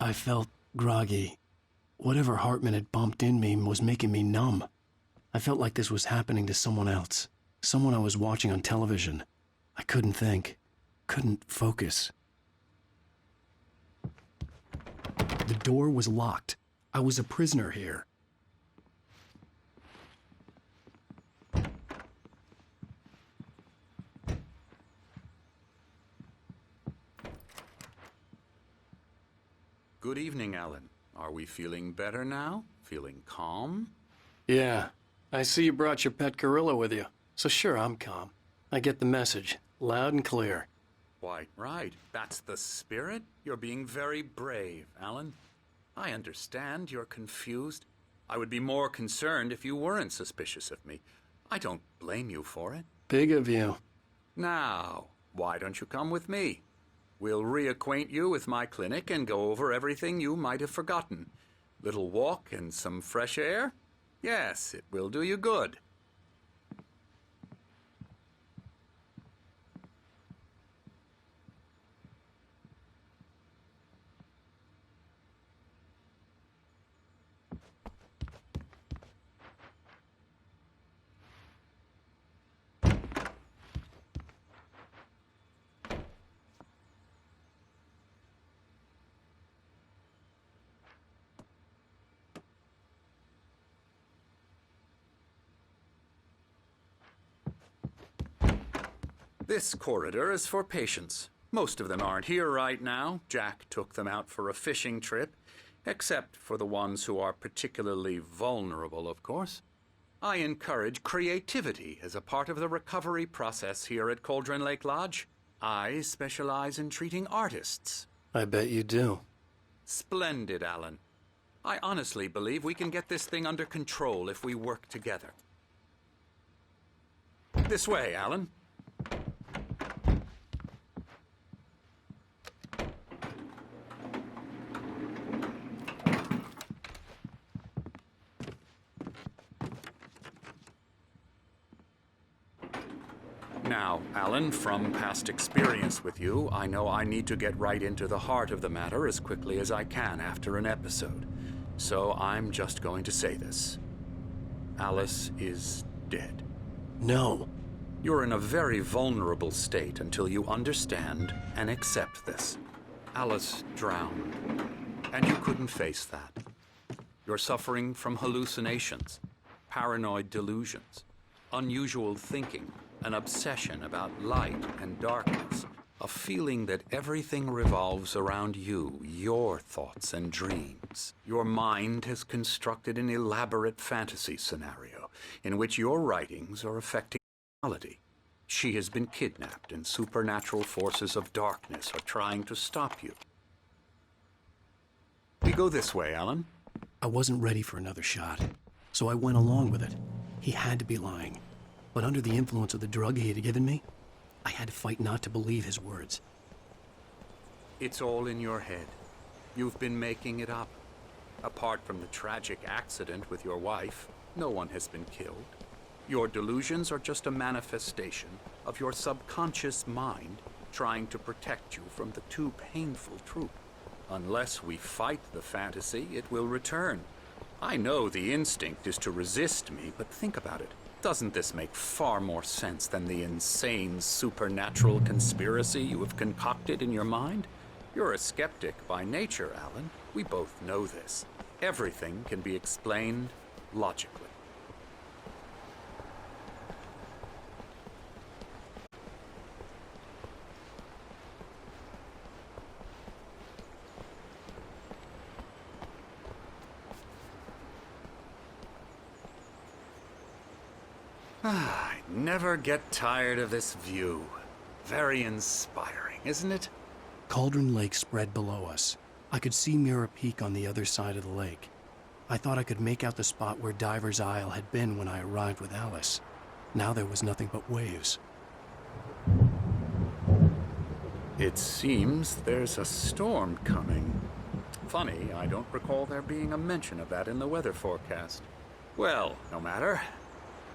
I felt groggy. Whatever Hartman had pumped in me was making me numb. I felt like this was happening to someone else. Someone I was watching on television. I couldn't think. Couldn't focus. The door was locked. I was a prisoner here. Good evening, Alan. Are we feeling better now? Feeling calm? Yeah. I see you brought your pet gorilla with you. So sure, I'm calm. I get the message. Loud and clear. Why, right. That's the spirit. You're being very brave, Alan. I understand you're confused. I would be more concerned if you weren't suspicious of me. I don't blame you for it. Big of you. Now, why don't you come with me? We'll reacquaint you with my clinic and go over everything you might have forgotten. Little walk and some fresh air? Yes, it will do you good. This corridor is for patients. Most of them aren't here right now. Jack took them out for a fishing trip, except for the ones who are particularly vulnerable, of course. I encourage creativity as a part of the recovery process here at Cauldron Lake Lodge. I specialize in treating artists. I bet you do. Splendid, Alan. I honestly believe we can get this thing under control if we work together. This way, Alan. Now, Alan, from past experience with you, I know I need to get right into the heart of the matter as quickly as I can after an episode. So I'm just going to say this. Alice is dead. No. You're in a very vulnerable state until you understand and accept this. Alice drowned, and you couldn't face that. You're suffering from hallucinations, paranoid delusions, unusual thinking, an obsession about light and darkness, a feeling that everything revolves around you, your thoughts and dreams. Your mind has constructed an elaborate fantasy scenario in which your writings are affecting reality. She has been kidnapped and supernatural forces of darkness are trying to stop you. We go this way, Alan. I wasn't ready for another shot, so I went along with it. He had to be lying. But under the influence of the drug he had given me, I had to fight not to believe his words. It's all in your head. You've been making it up. Apart from the tragic accident with your wife, no one has been killed. Your delusions are just a manifestation of your subconscious mind trying to protect you from the too painful truth. Unless we fight the fantasy, it will return. I know the instinct is to resist me, but think about it. Doesn't this make far more sense than the insane supernatural conspiracy you have concocted in your mind? You're a skeptic by nature, Alan. We both know this. Everything can be explained logically. I never get tired of this view. Very inspiring, isn't it? Cauldron Lake spread below us. I could see Mirror Peak on the other side of the lake. I thought I could make out the spot where Diver's Isle had been when I arrived with Alice. Now there was nothing but waves. It seems there's a storm coming. Funny, I don't recall there being a mention of that in the weather forecast. Well, no matter.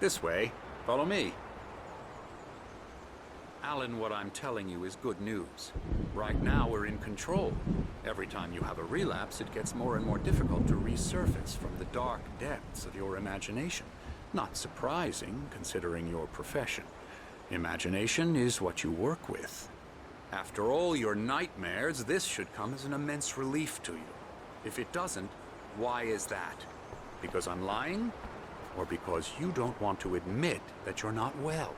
This way. Follow me. Alan, what I'm telling you is good news. Right now, we're in control. Every time you have a relapse, it gets more and more difficult to resurface from the dark depths of your imagination. Not surprising, considering your profession. Imagination is what you work with. After all your nightmares, this should come as an immense relief to you. If it doesn't, why is that? Because I'm lying? Or because you don't want to admit that you're not well?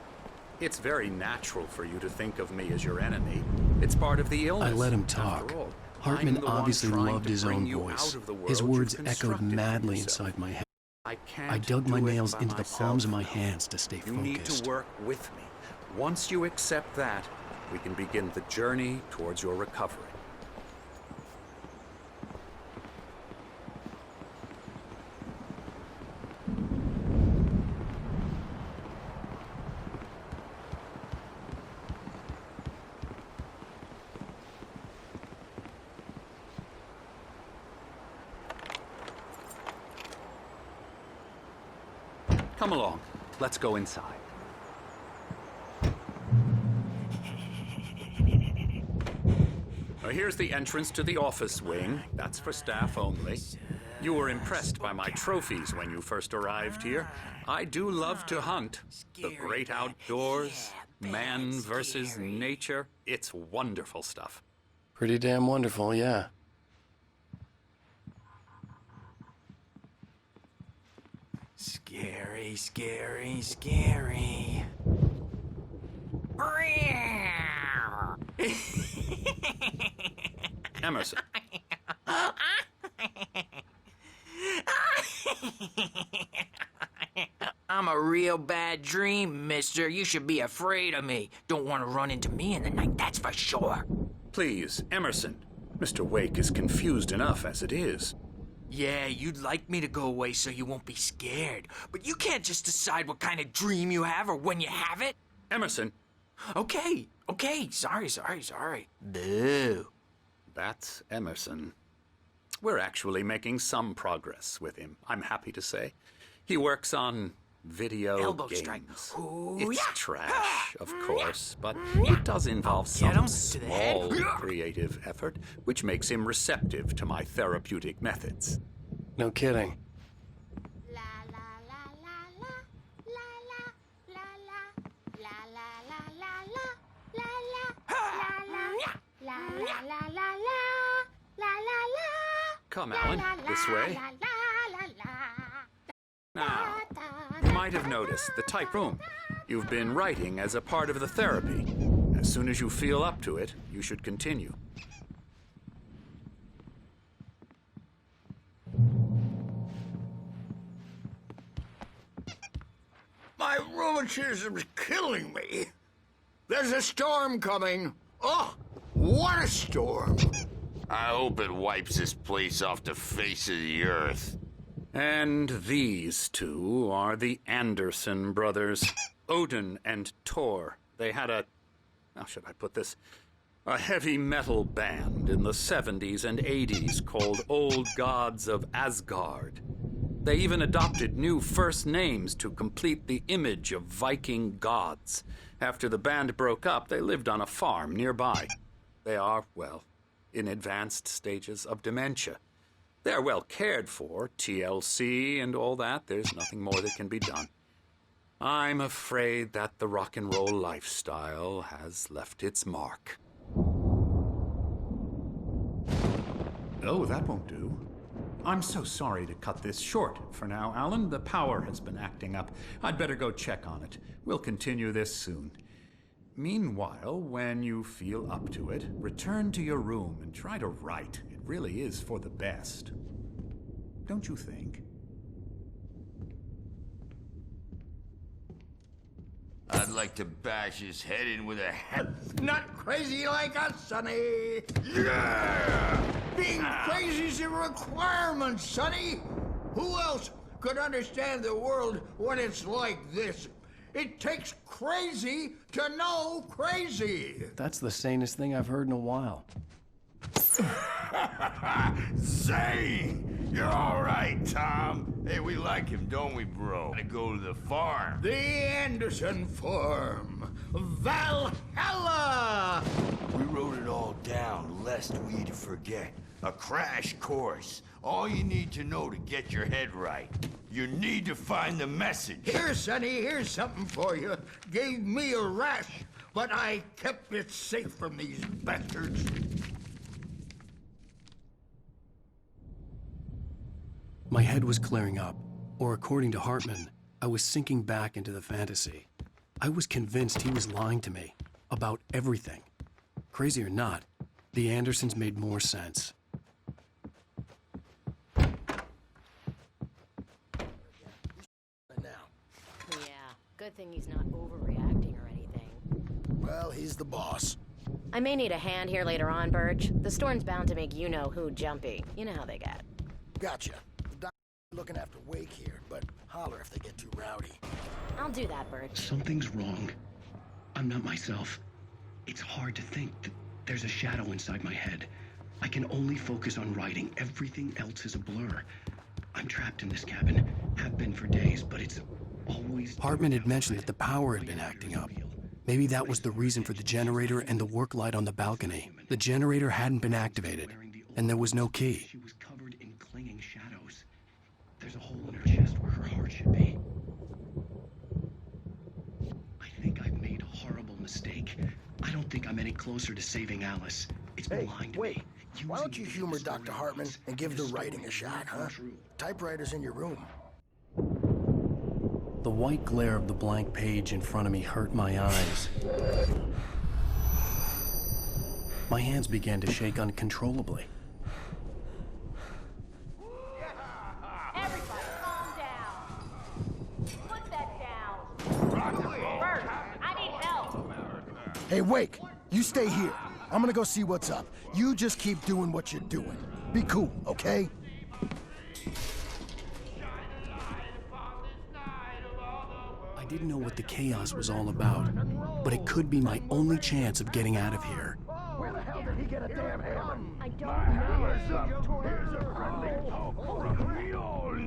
It's very natural for you to think of me as your enemy. It's part of the illness. I let him talk. All, Hartman obviously loved his own voice. His words echoed madly inside my head. I dug my nails into the palms of my hands to stay focused. You need to work with me. Once you accept that, we can begin the journey towards your recovery. Come along. Let's go inside. Now, here's the entrance to the office wing. That's for staff only. You were impressed by my trophies when you first arrived here. I do love to hunt. The great outdoors, man versus nature. It's wonderful stuff. Pretty damn wonderful, yeah. Scary, scary, scary. Emerson. I'm a real bad dream, mister. You should be afraid of me. Don't want to run into me in the night, that's for sure. Please, Emerson. Mr. Wake is confused enough as it is. Yeah, you'd like me to go away so you won't be scared. But you can't just decide what kind of dream you have or when you have it. Emerson. Okay. Sorry. Boo. That's Emerson. We're actually making some progress with him, I'm happy to say. He works on video Elbow games. strike. Ooh, It's yeah. trash, of course, but it does involve Get him some to the head. small creative effort, which makes him receptive to my therapeutic methods. No kidding. La la la la la la la la la la la la la la la la la la Come, Alan, this way. Now, you might have noticed the type room. You've been writing as a part of the therapy. As soon as you feel up to it, you should continue. My rheumatism's killing me. There's a storm coming. Oh, what a storm. I hope it wipes this place off the face of the earth. And these two are the Anderson brothers, Odin and Thor. They had how should I put this? A heavy metal band in the 70s and 80s called Old Gods of Asgard. They even adopted new first names to complete the image of Viking gods. After the band broke up, they lived on a farm nearby. They are, well, in advanced stages of dementia. They're well cared for, TLC and all that. There's nothing more that can be done. I'm afraid that the rock and roll lifestyle has left its mark. Oh, that won't do. I'm so sorry to cut this short for now, Alan. The power has been acting up. I'd better go check on it. We'll continue this soon. Meanwhile, when you feel up to it, return to your room and try to write. It really is for the best. Don't you think? I'd like to bash his head in with a hat. Not crazy like us, Sonny. Yeah! Being crazy's a requirement, Sonny. Who else could understand the world when it's like this? It takes crazy to know crazy. That's the sanest thing I've heard in a while. Zane! You're all right, Tom. Hey, we like him, don't we, bro? Gotta go to the farm. The Anderson farm. Valhalla! We wrote it all down, lest we'd forget. A crash course. All you need to know to get your head right. You need to find the message. Here, Sonny, here's something for you. Gave me a rash, but I kept it safe from these bastards. My head was clearing up, or according to Hartman, I was sinking back into the fantasy. I was convinced he was lying to me about everything. Crazy or not, the Andersons made more sense. Yeah, good thing he's not overreacting or anything. Well, he's the boss. I may need a hand here later on, Birch. The storm's bound to make you-know-who jumpy. You know how they get. Gotcha. The doc's looking after Wake here, but holler if they get too rowdy. I'll do that, Birch. Something's wrong. I'm not myself. It's hard to think that there's a shadow inside my head. I can only focus on writing. Everything else is a blur. I'm trapped in this cabin. Have been for days, but it's always... Hartman had mentioned that the power had been acting up. Maybe that was the reason for the generator and the work light on the balcony. The generator hadn't been activated, and there was no key. She was covered in clinging shadows. There's a hole in her chest where her heart should be. I think I've made a horrible mistake. I don't think I'm any closer to saving Alice. It's blind to wait. me. Why don't you humor Dr. Hartman and give the writing a shot, huh? Typewriter's in your room. The white glare of the blank page in front of me hurt my eyes. My hands began to shake uncontrollably. Everybody, calm down. Put that down. Bert, I need help. Hey, Wake, you stay here. I'm gonna go see what's up. You just keep doing what you're doing. Be cool, okay? I didn't know what the chaos was all about, but it could be my only chance of getting out of here. Where the hell did he get a damn hammer? I don't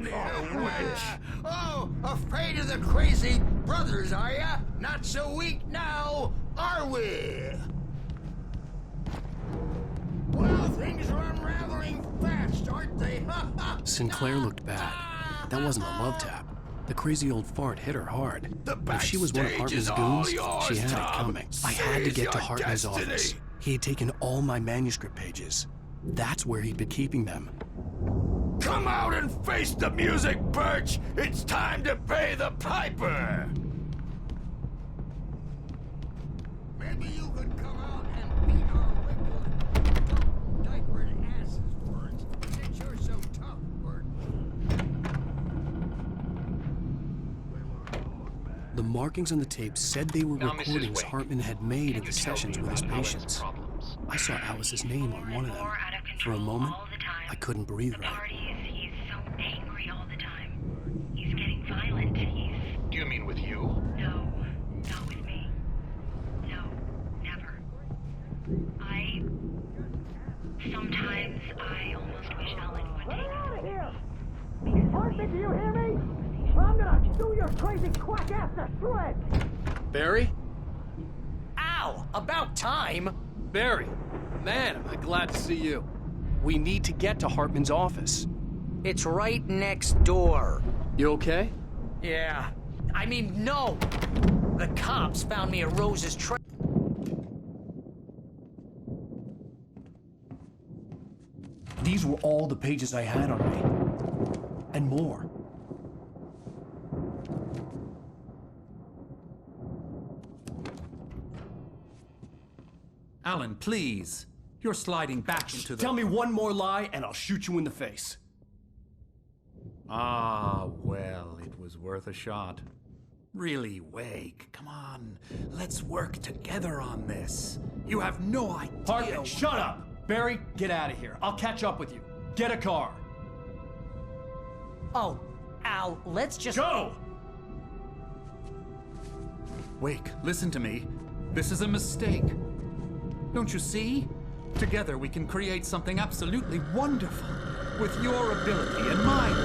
know. Oh, afraid of the crazy brothers, are ya? Not so weak now, are we? Well, things are unraveling fast, aren't they? Sinclair looked bad. That wasn't a love tap. The crazy old fart hit her hard. But if she was one of Hartman's goons, she had it coming. I had to get to Hartman's office. He had taken all my manuscript pages. That's where he'd been keeping them. Come out and face the music, Birch! It's time to pay the piper! Maybe you could come out and beat our wrinkled, diapered asses for us, since you're so tough, Bert. The markings on the tape said they were Now, Mrs. recordings Wake, Hartman had made can of the you tell sessions me with his about Alan's patients. problems? I saw Alice's name on one of them. For a moment, I couldn't breathe right. He's so angry all the time. He's getting violent. Do you mean with you? No, not with me. No, never. Sometimes I almost wish Alan would take us. Out of here! Hartman, do you hear me? I'm gonna do your crazy quack ass to shreds! Barry? Ow! About time! Barry! Man, am I glad to see you. We need to get to Hartman's office. It's right next door. You okay? Yeah. I mean, no! The cops found me at Rose's trail. These were all the pages I had on me. And more. Alan, please. You're sliding back into the... Tell me one more lie and I'll shoot you in the face. Ah, well, it was worth a shot. Really, Wake, come on. Let's work together on this. You have no idea... Hartman, shut up! Barry, get out of here. I'll catch up with you. Get a car. Oh, Al, let's just... Go! Wake, listen to me. This is a mistake. Don't you see? Together we can create something absolutely wonderful. With your ability and mine.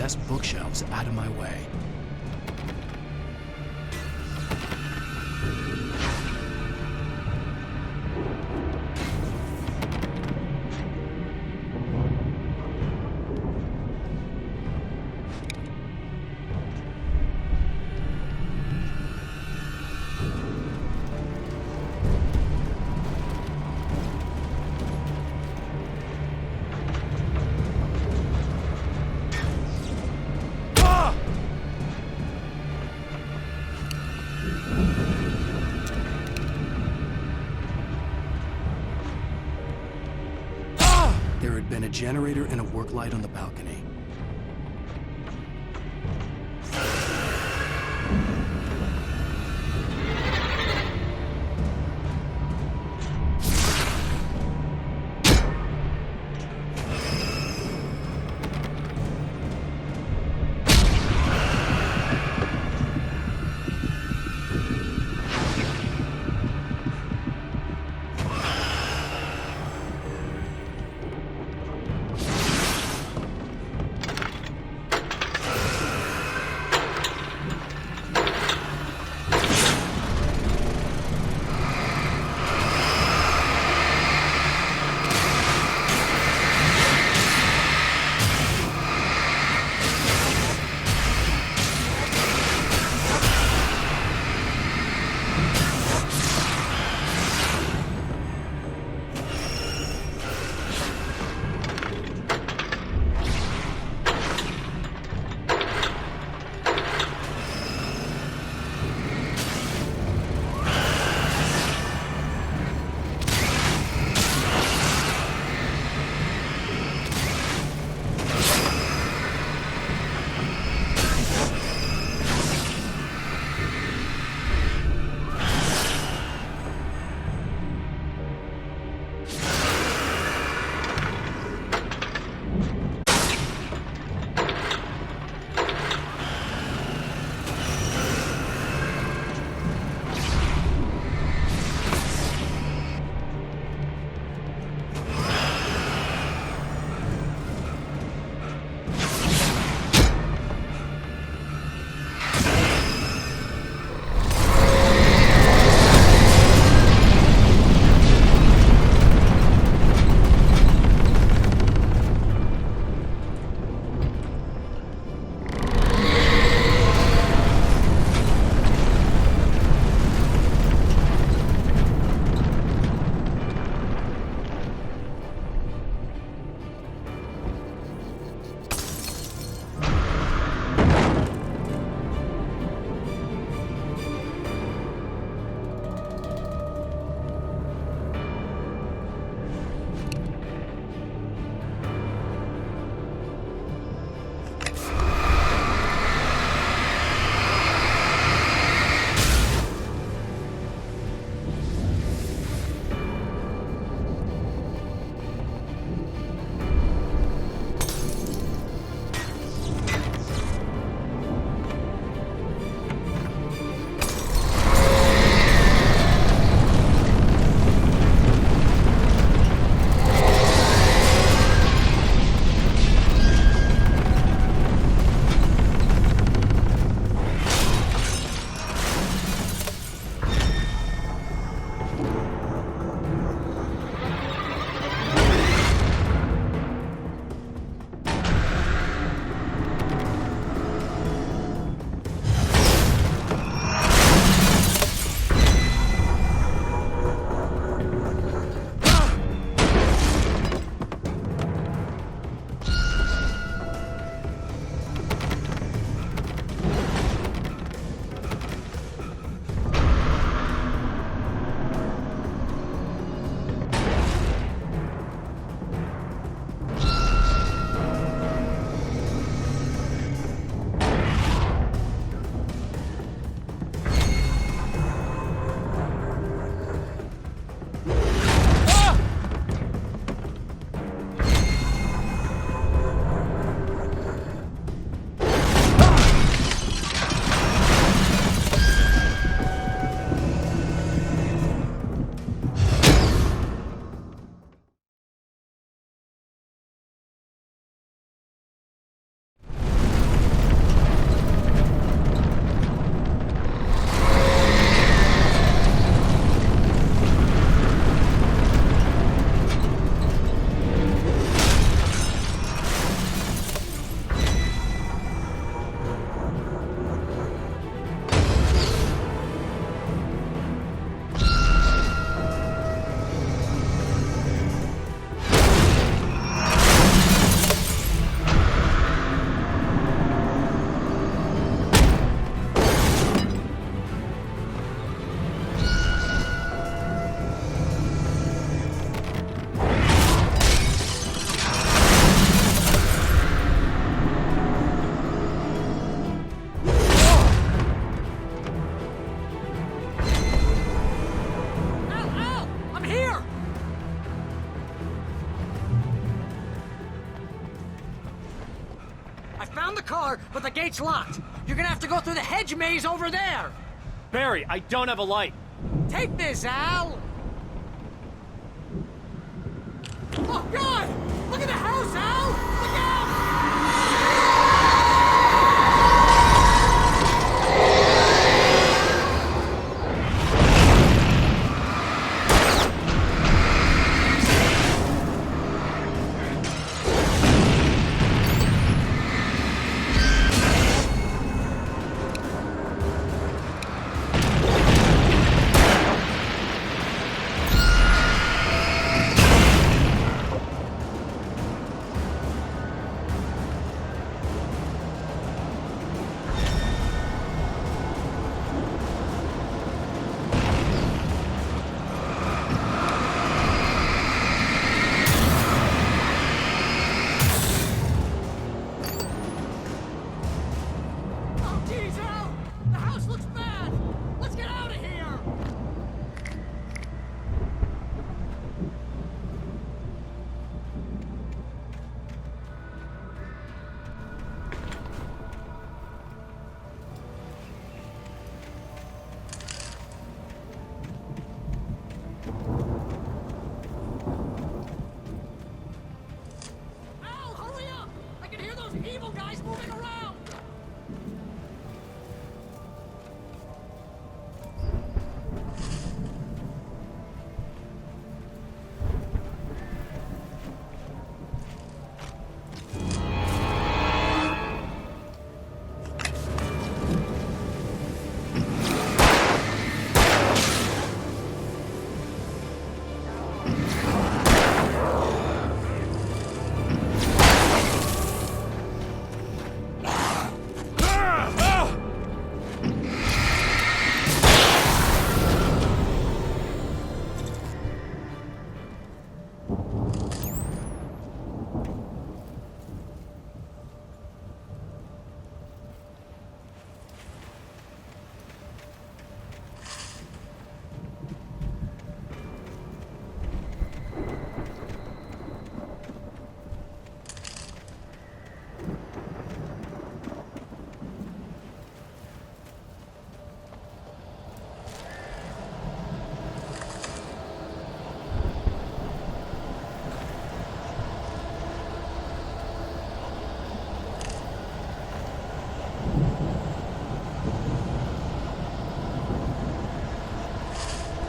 glass bookshelves out of my way. There had been a generator and a work light on the balcony. found the car, but the gate's locked. You're gonna have to go through the hedge maze over there. Barry, I don't have a light. Take this, Al. Oh, God! Look at the house, Al! Look out! Oh, geez, Al! The house looks bad! Let's get out of here! Al, hurry up! I can hear those evil guys moving around!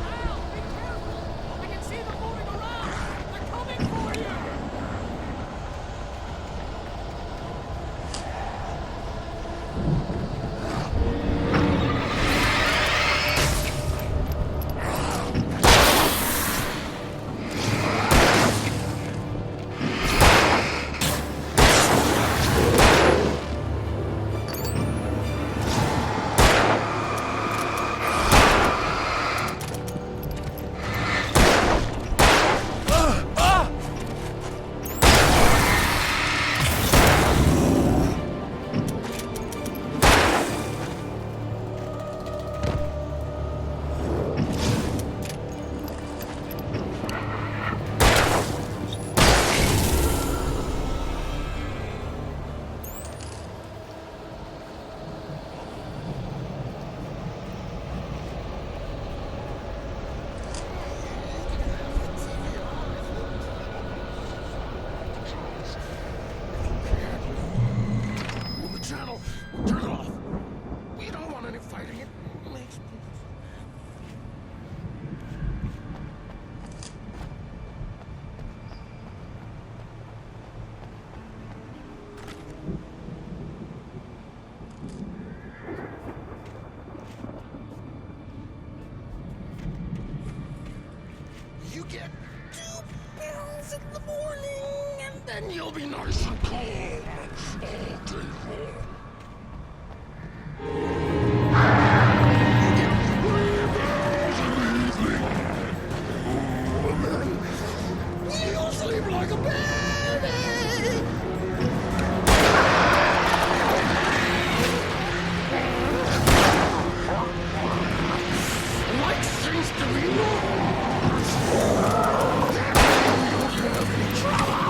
Al, be careful! I can see them moving around! They're coming for you! You get 2 pills in the morning, and then you'll be nice and calm all day long. You get 3 pills in the evening. And then you'll sleep like a baby. Light seems to be yours. You don't have any trouble.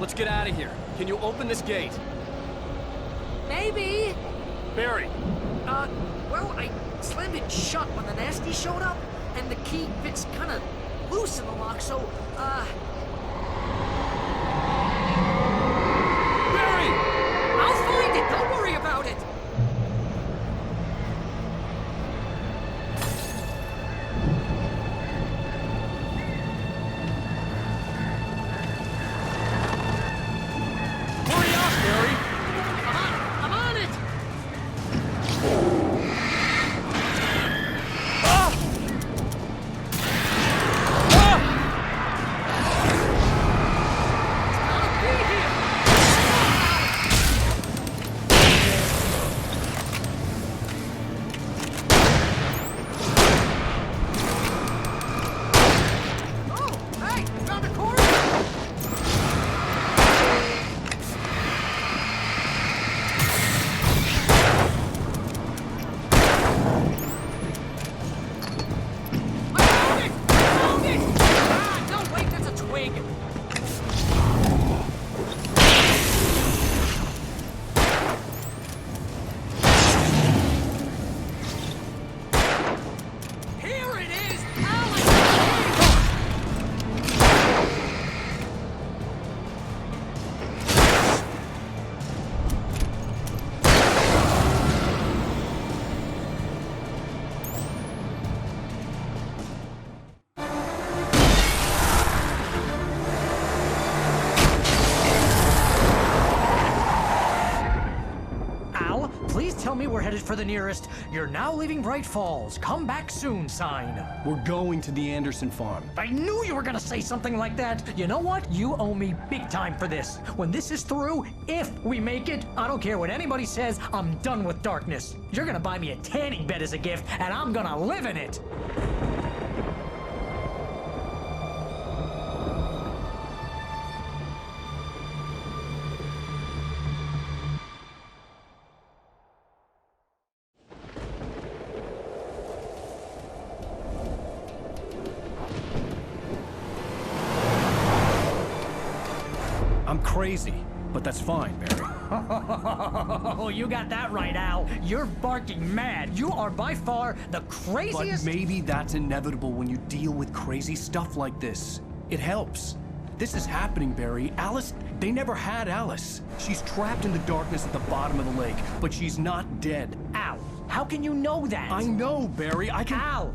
Let's get out of here. Can you open this gate? Maybe. Barry! Well, I slammed it shut when the nasty showed up, and the key fits kind of loose in the lock, so, Barry! I'll find it! Don't worry about it! Hurry up, Barry! I'm on it! Tell me we're headed for the nearest "You're now leaving Bright Falls. Come back soon" sign. We're going to the Anderson farm. I knew you were gonna say something like that. You know what? You owe me big time for this. When this is through, if we make it, I don't care what anybody says, I'm done with darkness. You're gonna buy me a tanning bed as a gift, and I'm gonna live in it. I'm crazy, but that's fine, Barry. Oh, you got that right, Al. You're barking mad. You are by far the craziest... But maybe that's inevitable when you deal with crazy stuff like this. It helps. This is happening, Barry. Alice, they never had Alice. She's trapped in the darkness at the bottom of the lake, but she's not dead. Al, how can you know that? I know, Barry. I can... Al,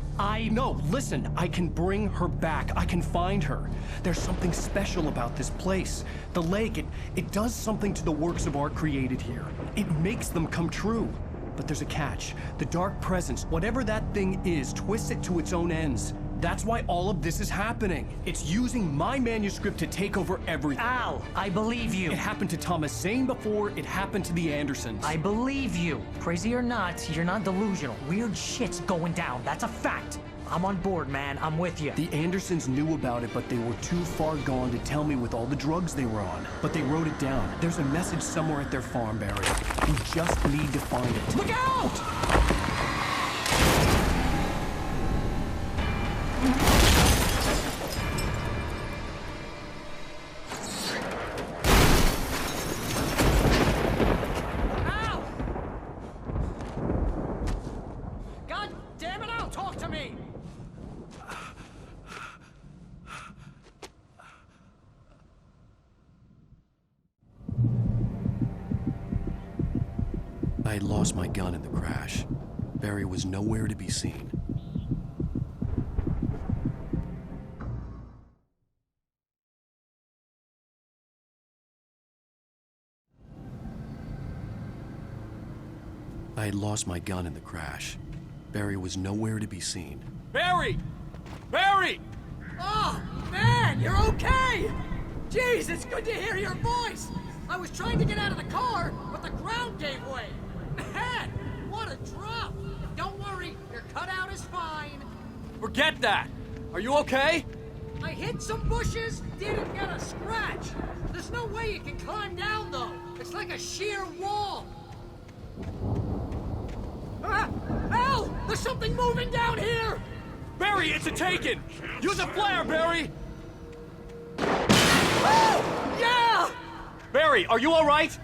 No, listen. I can bring her back. I can find her. There's something special about this place. The lake, it does something to the works of art created here. It makes them come true. But there's a catch. The dark presence, whatever that thing is, twists it to its own ends. That's why all of this is happening. It's using my manuscript to take over everything. Al, I believe you. It happened to Thomas Zane before, it happened to the Andersons. I believe you. Crazy or not, you're not delusional. Weird shit's going down. That's a fact. I'm on board, man. I'm with you. The Andersons knew about it, but they were too far gone to tell me with all the drugs they were on. But they wrote it down. There's a message somewhere at their farm, Barry. We just need to find it. Look out! I had lost my gun in the crash. Barry was nowhere to be seen. I had lost my gun in the crash. Barry was nowhere to be seen. Barry! Barry! Oh, man, you're okay! Jeez, it's good to hear your voice! I was trying to get out of the car, but the ground gave way. Man, what a drop! Don't worry, your cutout is fine. Forget that! Are you okay? I hit some bushes, didn't get a scratch. There's no way you can climb down, though. It's like a sheer wall. Ah! Al! There's something moving down here! Barry, it's a taken! Use a flare, Barry! Oh! Yeah! Barry, are you all right?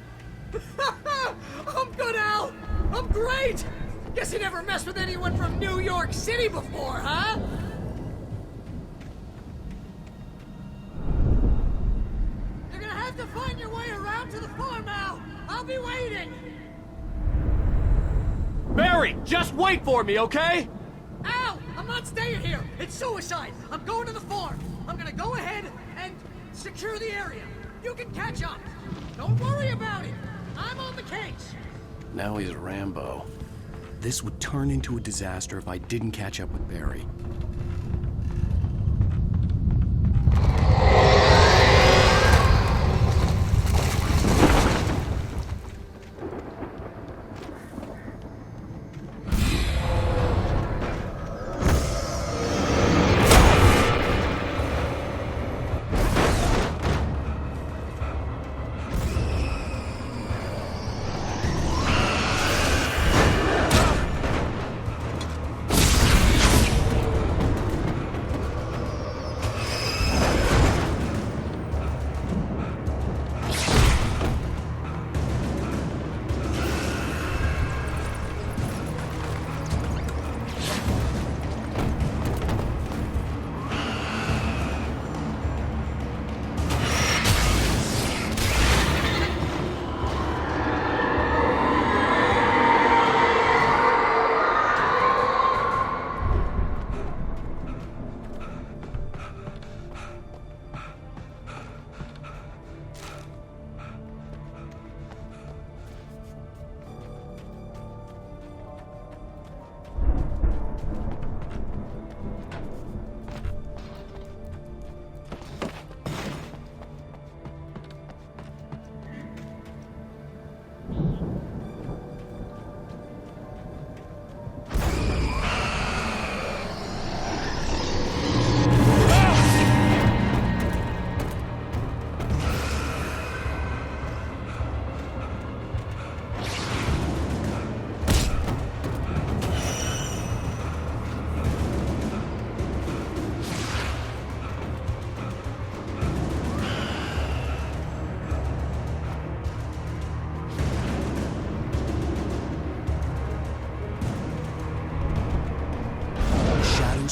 I'm good, Al! I'm great! Guess you never messed with anyone from New York City before, huh? You're gonna have to find your way around to the farm, Al! I'll be waiting! Barry, just wait for me, okay? Al! I'm not staying here! It's suicide! I'm going to the farm! I'm gonna go ahead and secure the area. You can catch up. Don't worry about it. I'm on the case. Now he's Rambo. This would turn into a disaster if I didn't catch up with Barry.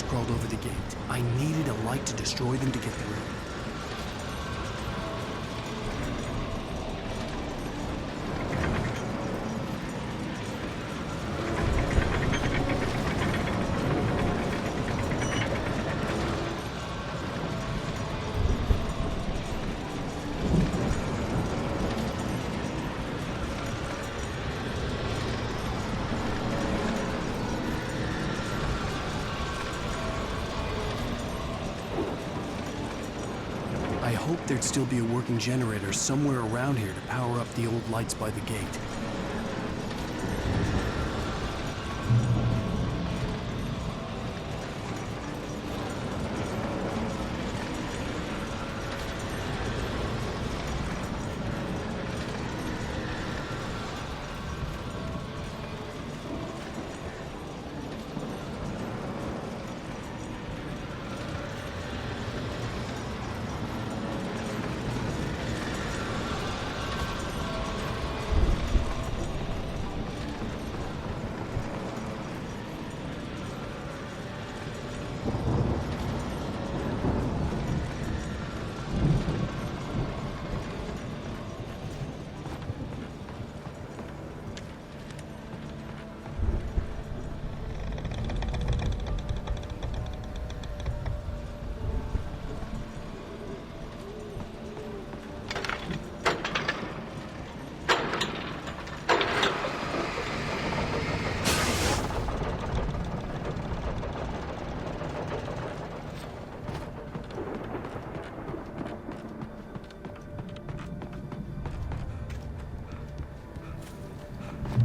Crawled over the gate. I needed a light to destroy them to get through. I hoped there'd still be a working generator somewhere around here to power up the old lights by the gate.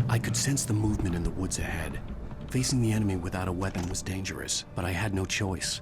I could sense the movement in the woods ahead. Facing the enemy without a weapon was dangerous, but I had no choice.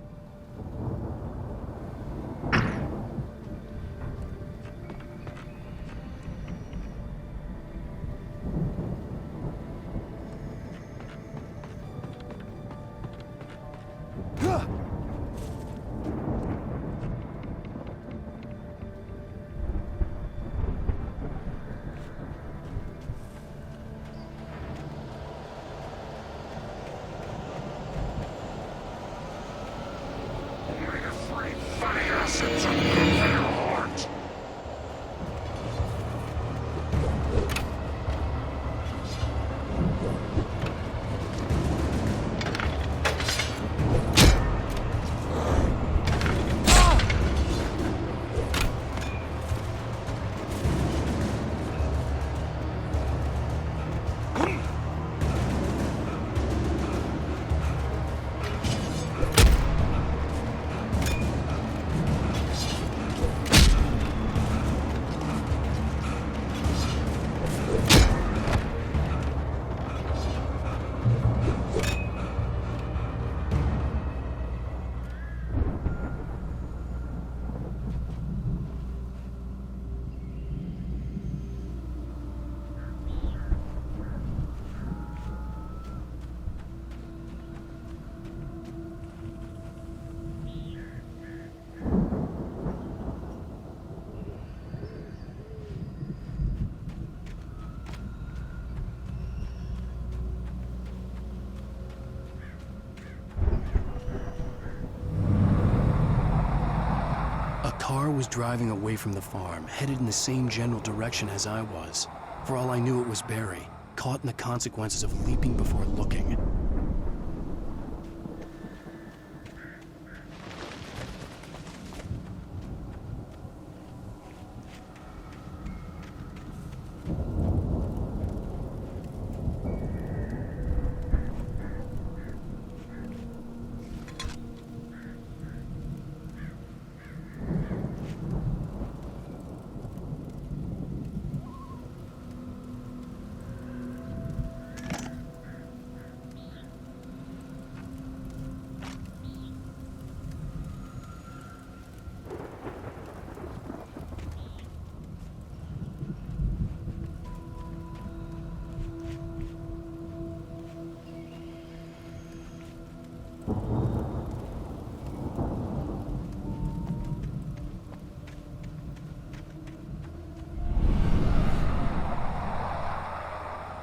car was driving away from the farm, headed in the same general direction as I was. For all I knew, it was Barry, caught in the consequences of leaping before looking.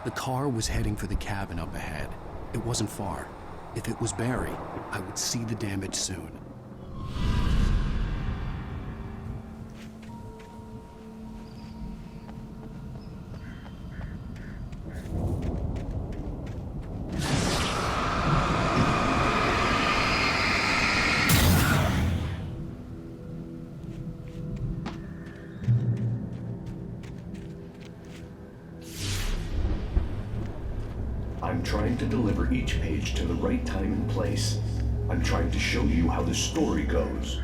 The car was heading for the cabin up ahead. It wasn't far. If it was Barry, I would see the damage soon. I'm trying to deliver each page to the right time and place. I'm trying to show you how the story goes.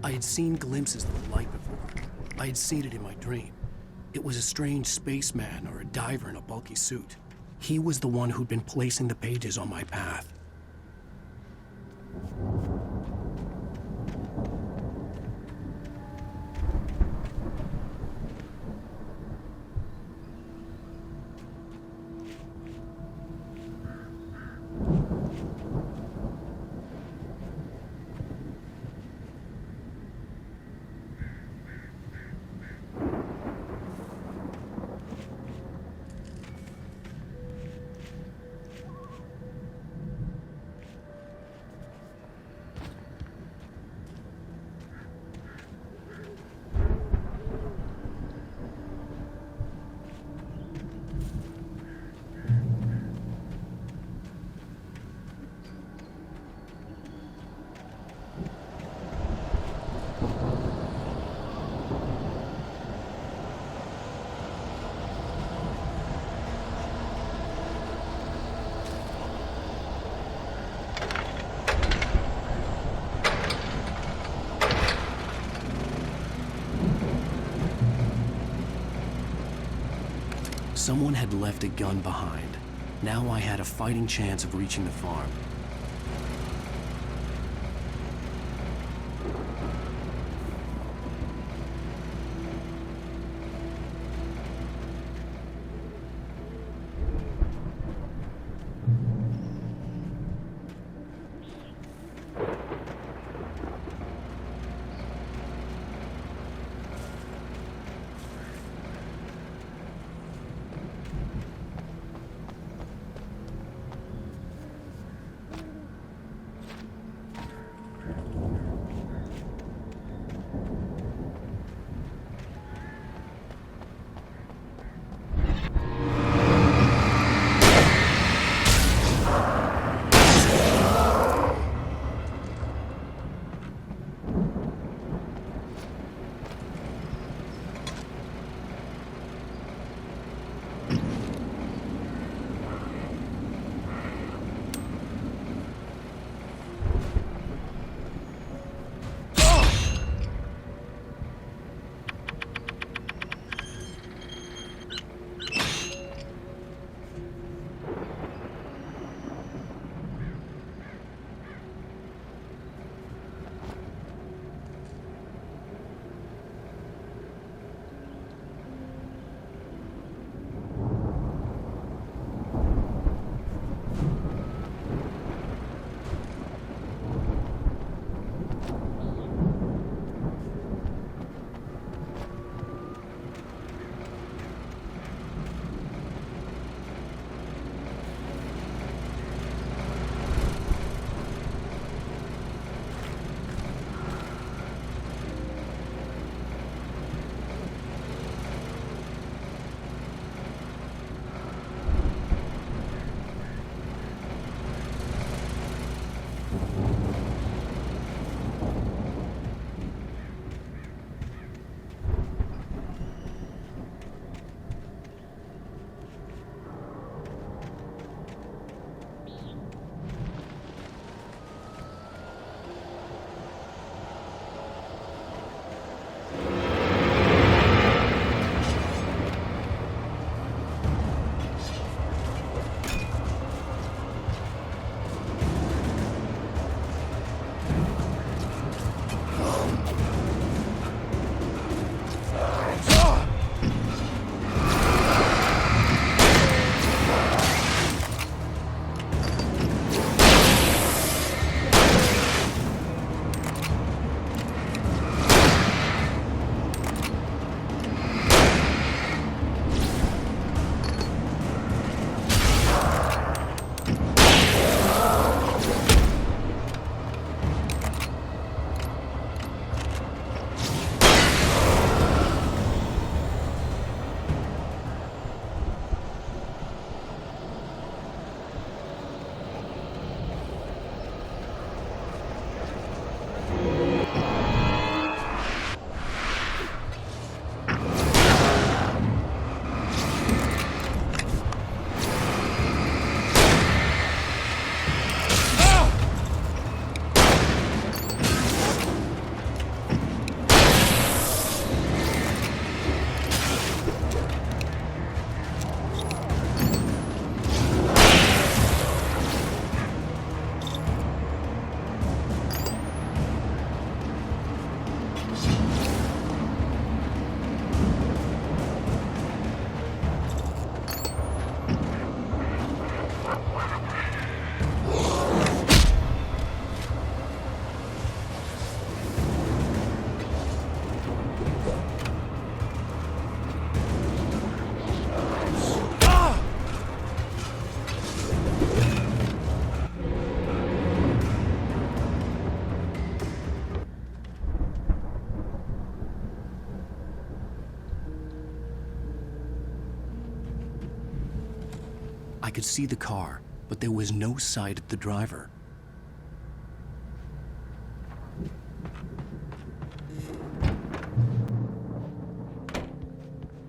I had seen glimpses of the light before. I had seen it in my dream. It was a strange spaceman or a diver in a bulky suit. He was the one who'd been placing the pages on my path. Someone had left a gun behind. Now I had a fighting chance of reaching the farm. I could see the car, but there was no sight of the driver.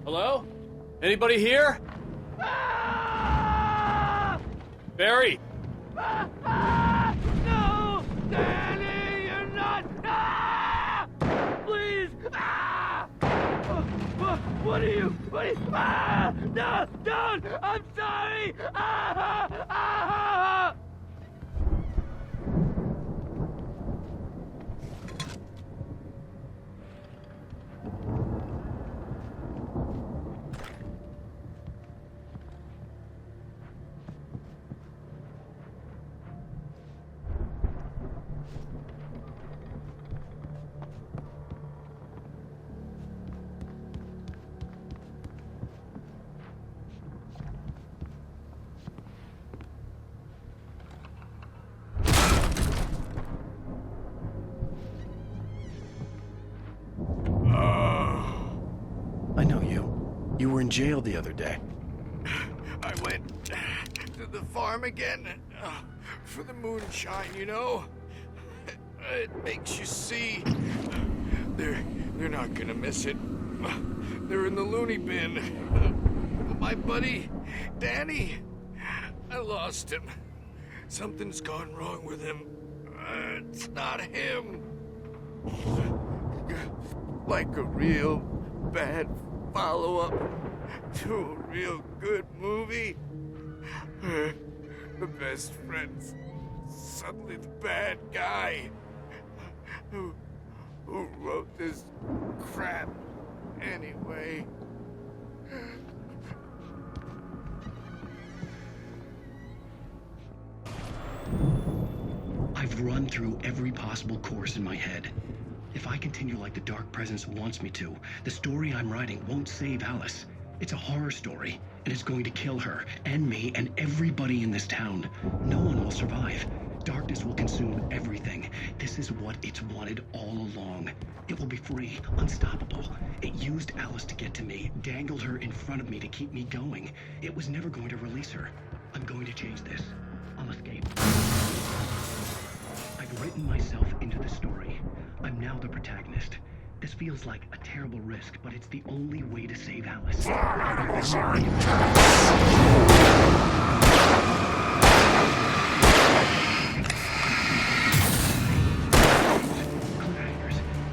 Hello? Anybody here? Barry! No! Danny, you're not! Please! What are you? No! Don't! I'm sorry! I know you. You were in jail the other day. I went to the farm again for the moonshine, you know? It makes you see. They're not gonna miss it. They're in the loony bin. My buddy, Danny, I lost him. Something's gone wrong with him. It's not him. Like a real bad follow-up to a real good movie. The best friend's suddenly the bad guy. Who wrote this crap anyway? I've run through every possible course in my head. If I continue like the Dark Presence wants me to, the story I'm writing won't save Alice. It's a horror story, and it's going to kill her, and me, and everybody in this town. No one will survive. Darkness will consume everything. This is what it's wanted all along. It will be free, unstoppable. It used Alice to get to me, dangled her in front of me to keep me going. It was never going to release her. I'm going to change this. I'll escape. I've written myself into the story. I'm now the protagonist. This feels like a terrible risk, but it's the only way to save Alice. Cliffhangers.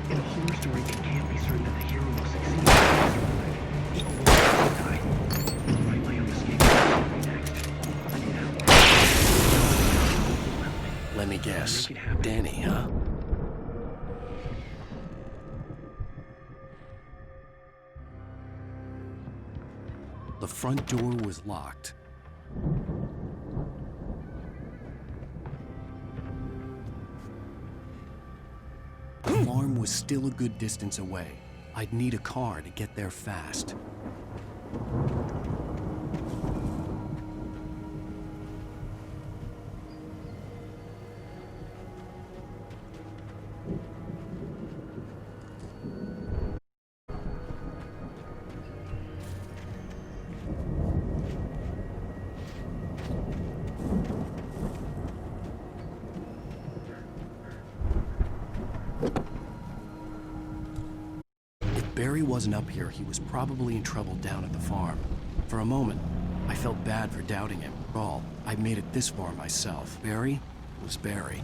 In a horror story, it can't be certain that the hero will succeed. He will die. Write my own escape next. Let me guess. Danny, huh? The front door was locked. The farm was still a good distance away. I'd need a car to get there fast. Barry wasn't up here, he was probably in trouble down at the farm. For a moment, I felt bad for doubting him. After all, I made it this far myself. Barry was Barry.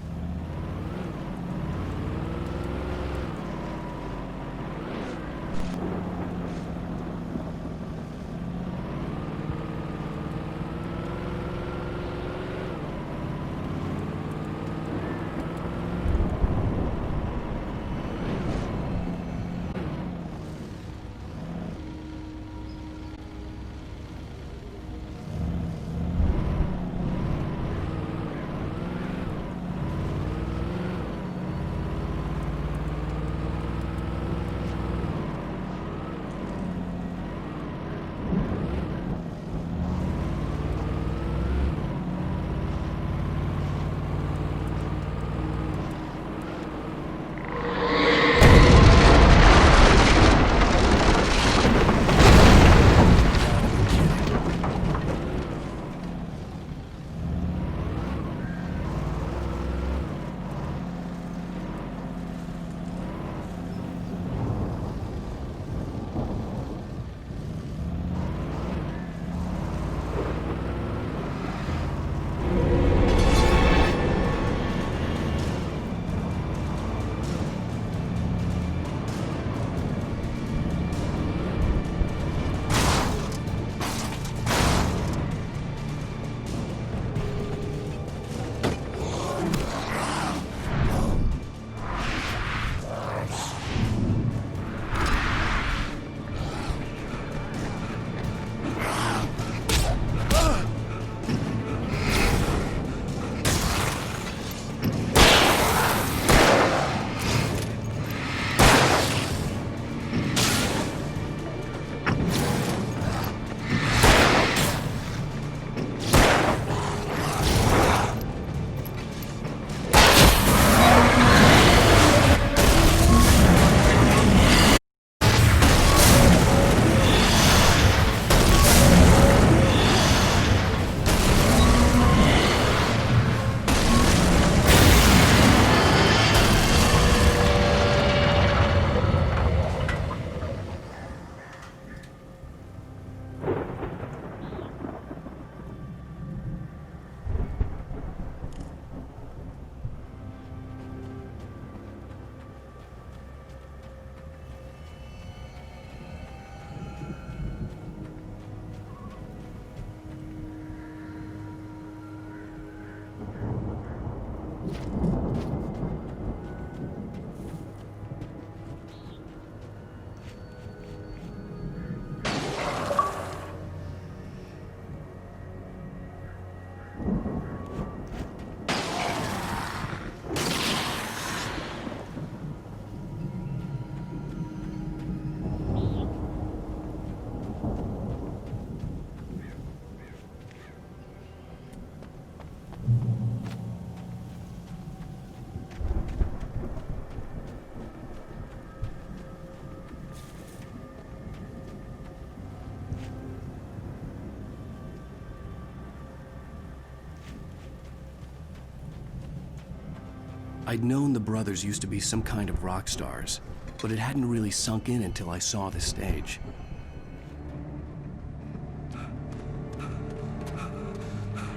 I'd known the brothers used to be some kind of rock stars, but it hadn't really sunk in until I saw the stage.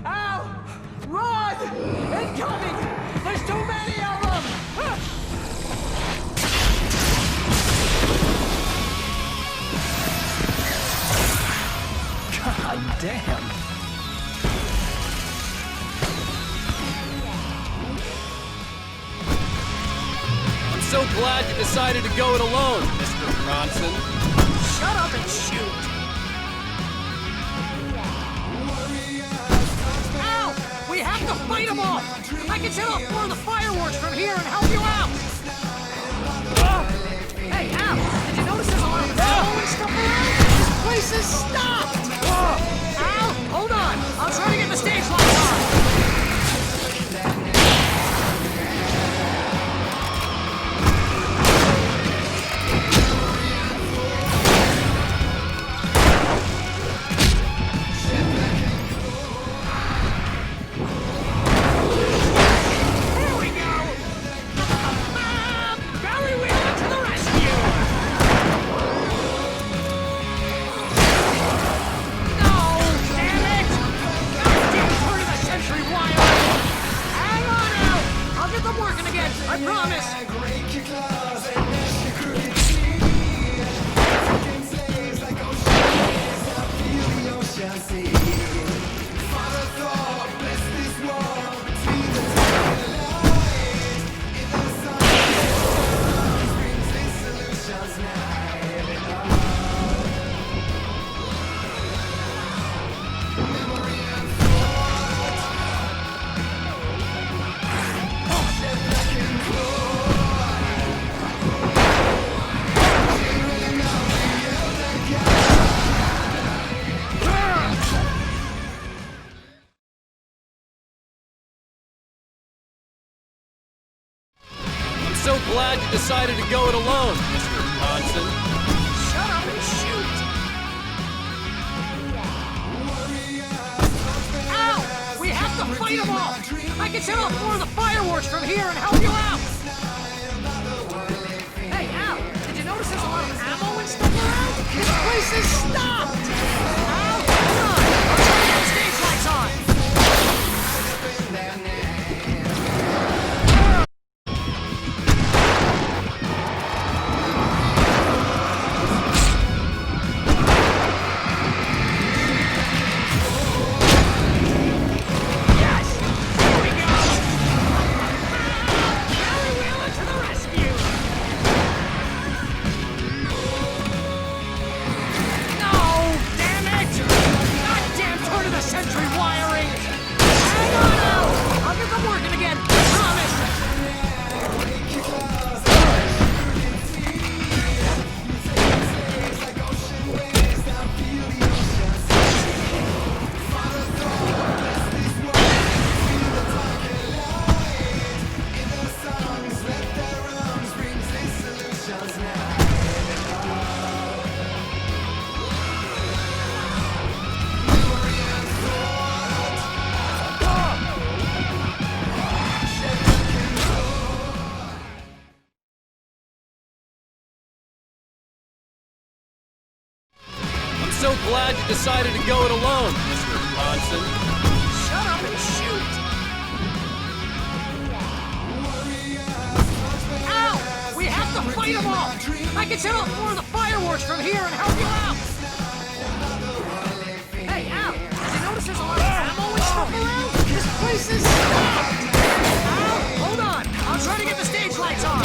Al! Run! Incoming! There's too many of them! God damn! I'm so glad you decided to go it alone, Mr. Bronson. Shut up and shoot! Al! We have to fight them all! I can set off more of the fireworks from here and help you out! Hey, Al! Did you notice there's a lot of ammo and stuff around? This place is stopped! Al! Hold on! I'll try to get the stage lights on! I promise! I'm so glad you decided to go it alone, Mr. Bronson. Shut up and shoot! Ow! We have to fight them all! I can set off more of the fireworks from here and help you out! Hey, Al! Did you notice there's a lot of ammo and stuff around? This place is stopped! Al, hold on! I'll try to get the stage lights on! So glad you decided to go it alone, Mr. Bronson. Shut up and shoot! Ow! We have to fight them all! I can set off more of the fireworks from here and help you out! Hey, Al! Did you notice there's a lot of ammo and stuff around? This place is stopped! Al, hold on! I'll try to get the stage lights on!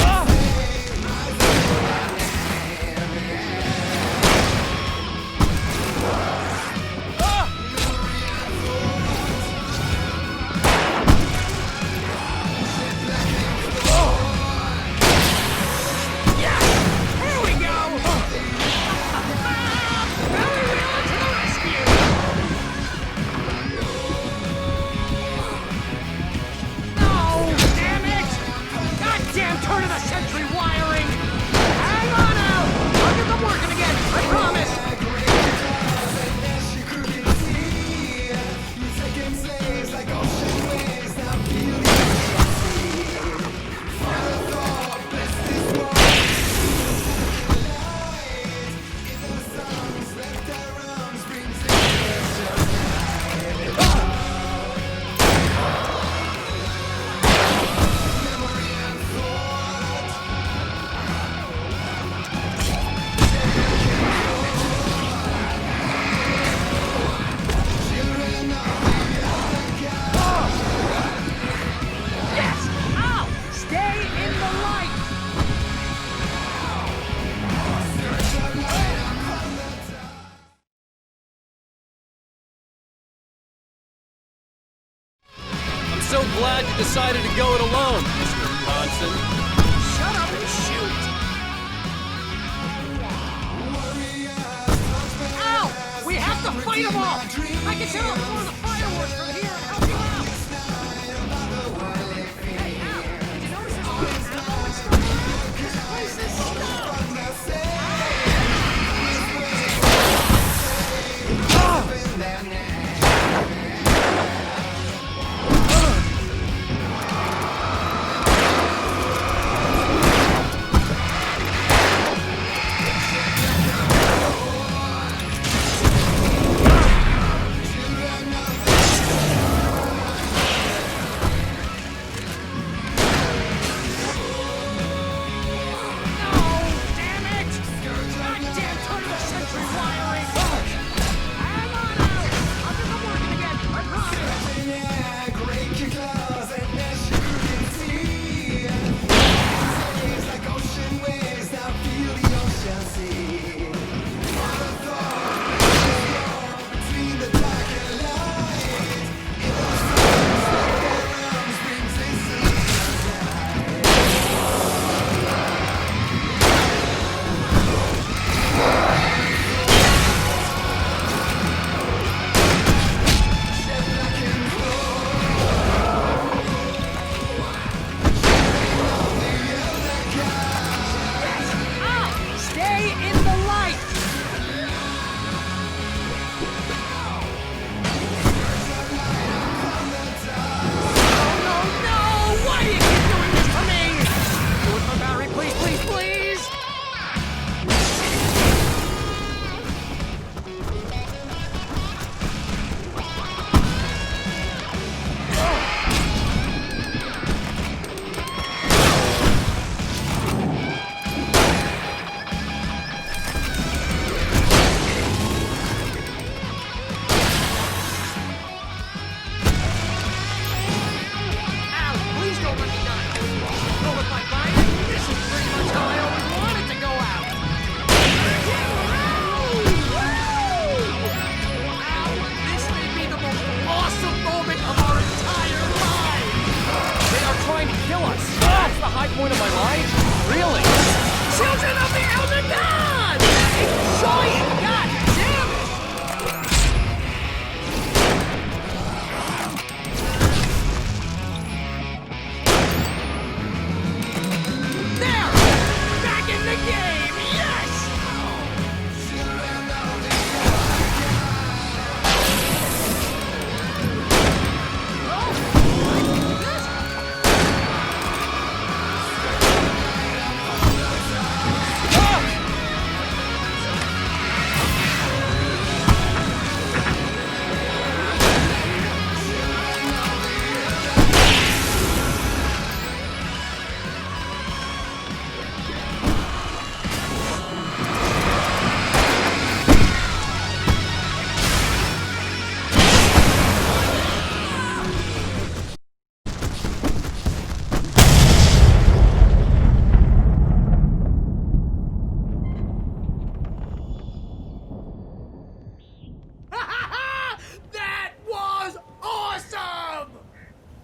so glad you decided to go it alone, Mr. Bronson. Shut up and shoot! Ow! We have to fight them off! I can set off one of the fireworks from here and help you out! Hey, Al! Did you notice there's all this ammo and stuff around? This place is stuffed!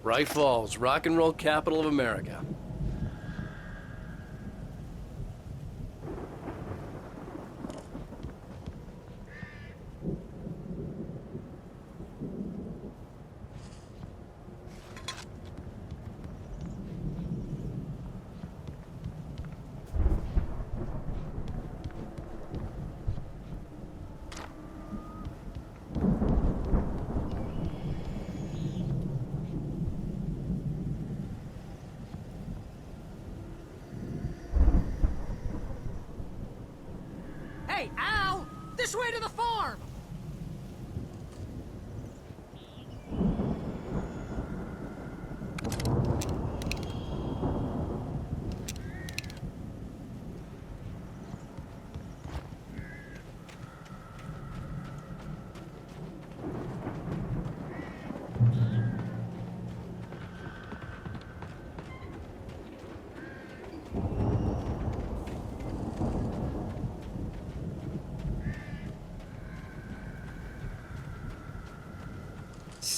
Bright Falls, rock and roll capital of America. Hey, Al! This way to the farm!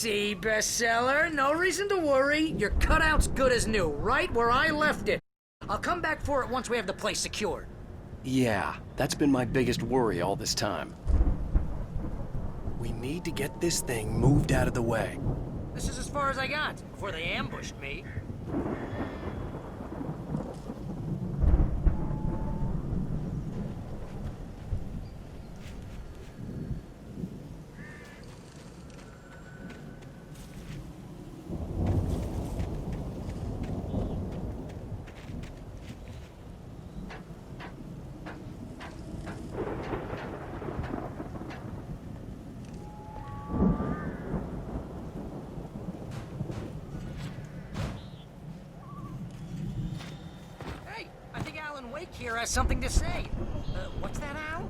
See, bestseller, no reason to worry. Your cutout's good as new, right where I left it. I'll come back for it once we have the place secured. Yeah, that's been my biggest worry all this time. We need to get this thing moved out of the way. This is as far as I got before they ambushed me. Here has something to say. What's that, Al?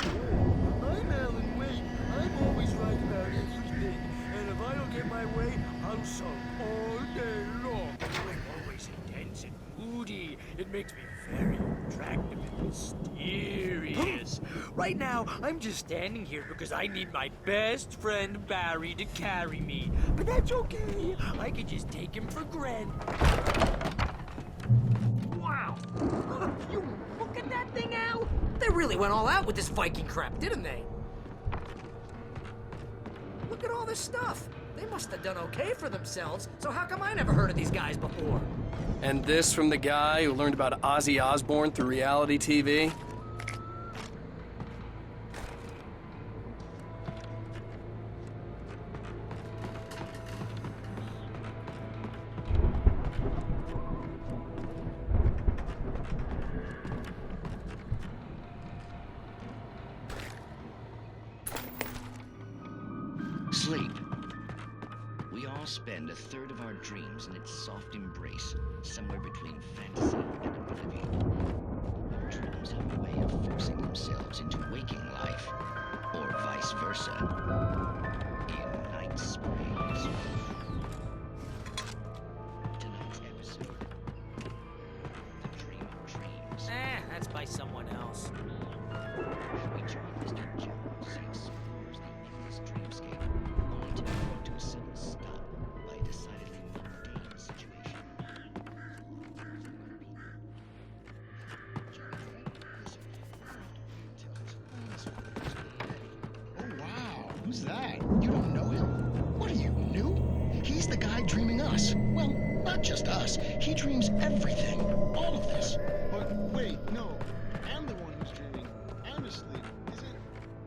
I'm Alan Wake. I'm always right about everything. And if I don't get my way, I'll sulk all day long. I'm always intense and moody. It makes me very attractive and mysterious. Right now, I'm just standing here because I need my best friend Barry to carry me. But that's okay. I can just take him for granted. Wow! You look at that thing, Al! They really went all out with this Viking crap, didn't they? Look at all this stuff. They must have done okay for themselves, so how come I never heard of these guys before? And this from the guy who learned about Ozzy Osbourne through reality TV? Sleep. We all spend a third of our dreams in its soft embrace, somewhere between fantasy and oblivion. Our dreams have a way of forcing themselves into waking life, or vice versa, in night springs. Tonight's episode, The Dream of Dreams. That's by someone else. We join Mr. Jones as he explores the endless dreamscape, only to come to a sudden stop by a decidedly mundane situation. Oh, wow. Who's that? You don't know him? What are you, new? He's the guy dreaming us. Well, not just us. He dreams everything. All of this. But wait, no. I'm the one who's dreaming. I'm asleep.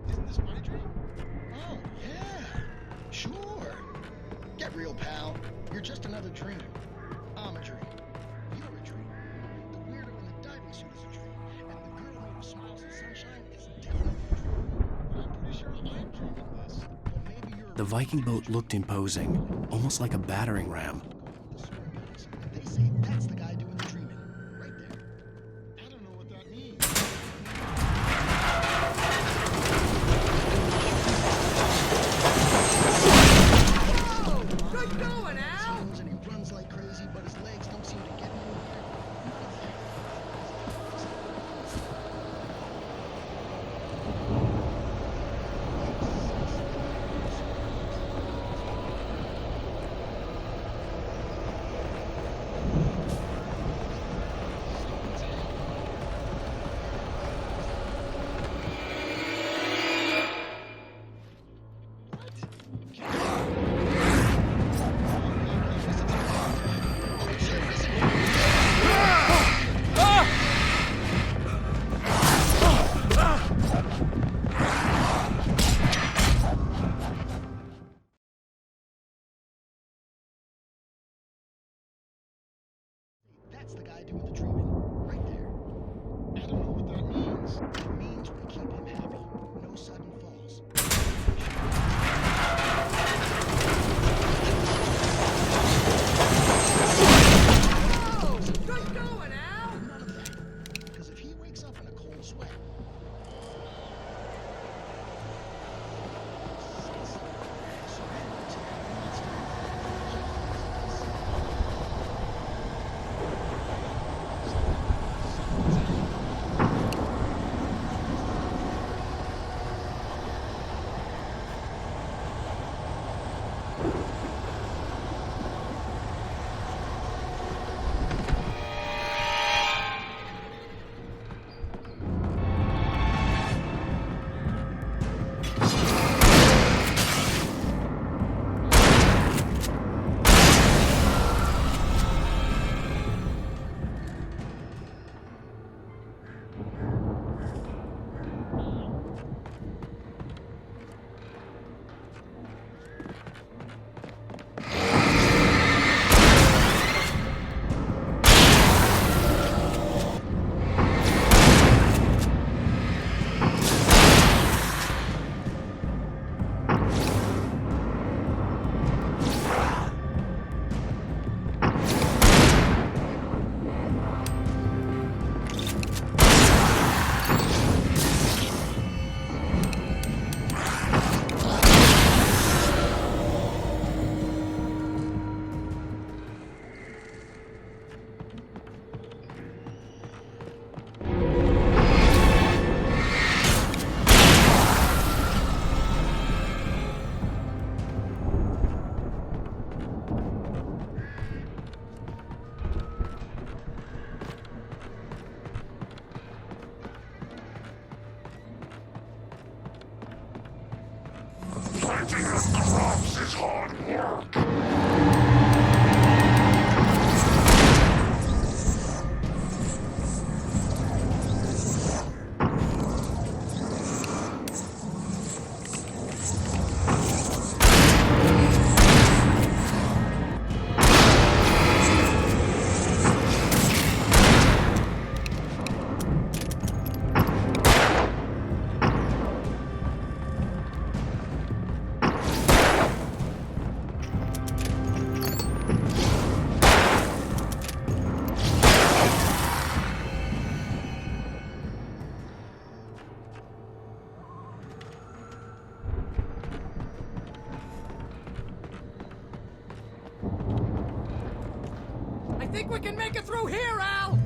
Isn't this my dream? Oh, yeah. Sure. Get real, pal. You're just another dream. I'm a dream. You're a dream. The weirdo in the diving suit is a dream. And the girl made of smiles and sunshine is definitely a dream. But I'm pretty sure I'm dreaming this. Well, maybe you're The Viking boat looked imposing, almost like a battering ram. They say that's the guy doing the dreaming. Right there. I don't know what that means. Good going, Al! And he runs like crazy, but his legs don't seem to get anywhere. That's the guy doing the dreaming. Right there. I don't know what that means. It means we keep him happy. No sudden falls. Oh, good going, Al! None of that. Because if he wakes up in a cold sweat, Picking up crops is hard work. I think we can make it through here, Al!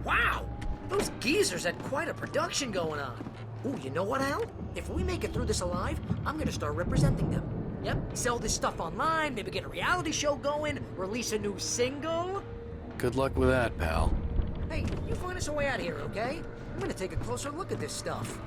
Wow! Those geezers had quite a production going on. Ooh, you know what, Al? If we make it through this alive, I'm gonna start representing them. Yep, sell this stuff online, maybe get a reality show going, release a new single. Good luck with that, pal. Hey, you find us a way out of here, okay? I'm gonna take a closer look at this stuff.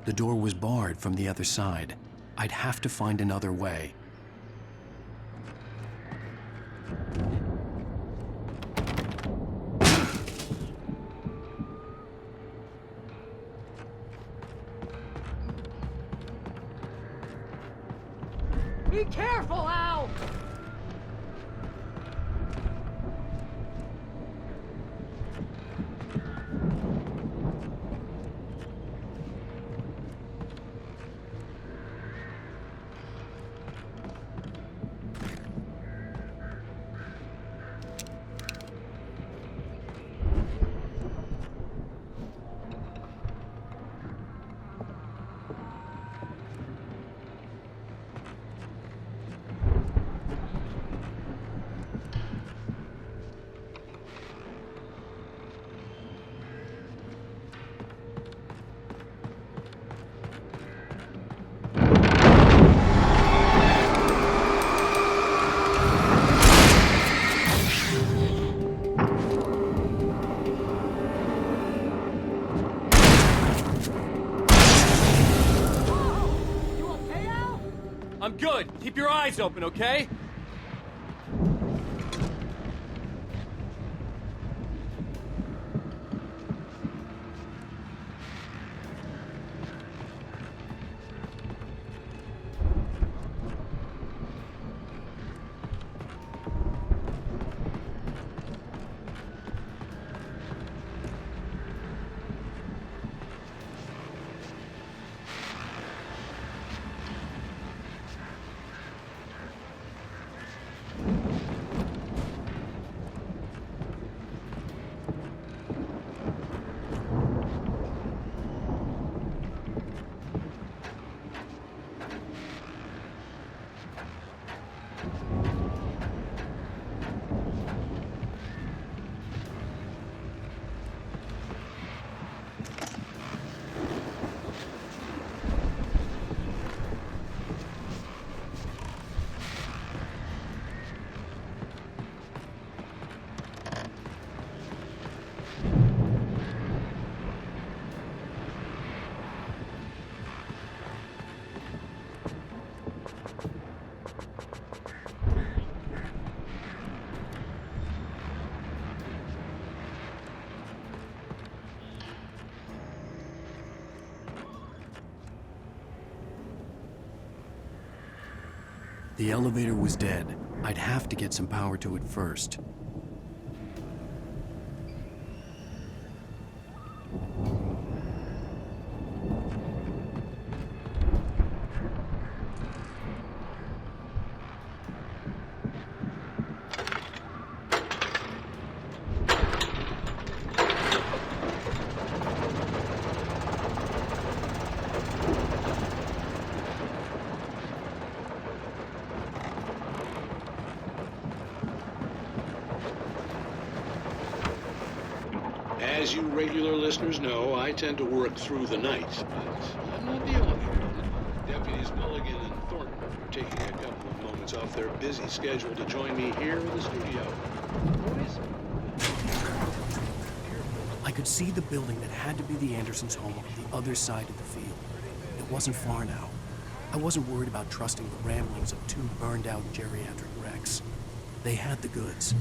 The door was barred from the other side. I'd have to find another way. Be careful, Al! Keep your eyes open, okay? The elevator was dead. I'd have to get some power to it first. As you regular listeners know, I tend to work through the night, but I'm not the only one. Deputies Mulligan and Thornton are taking a couple of moments off their busy schedule to join me here in the studio. Boys? I could see the building that had to be the Andersons' home on the other side of the field. It wasn't far now. I wasn't worried about trusting the ramblings of two burned-out geriatric wrecks. They had the goods.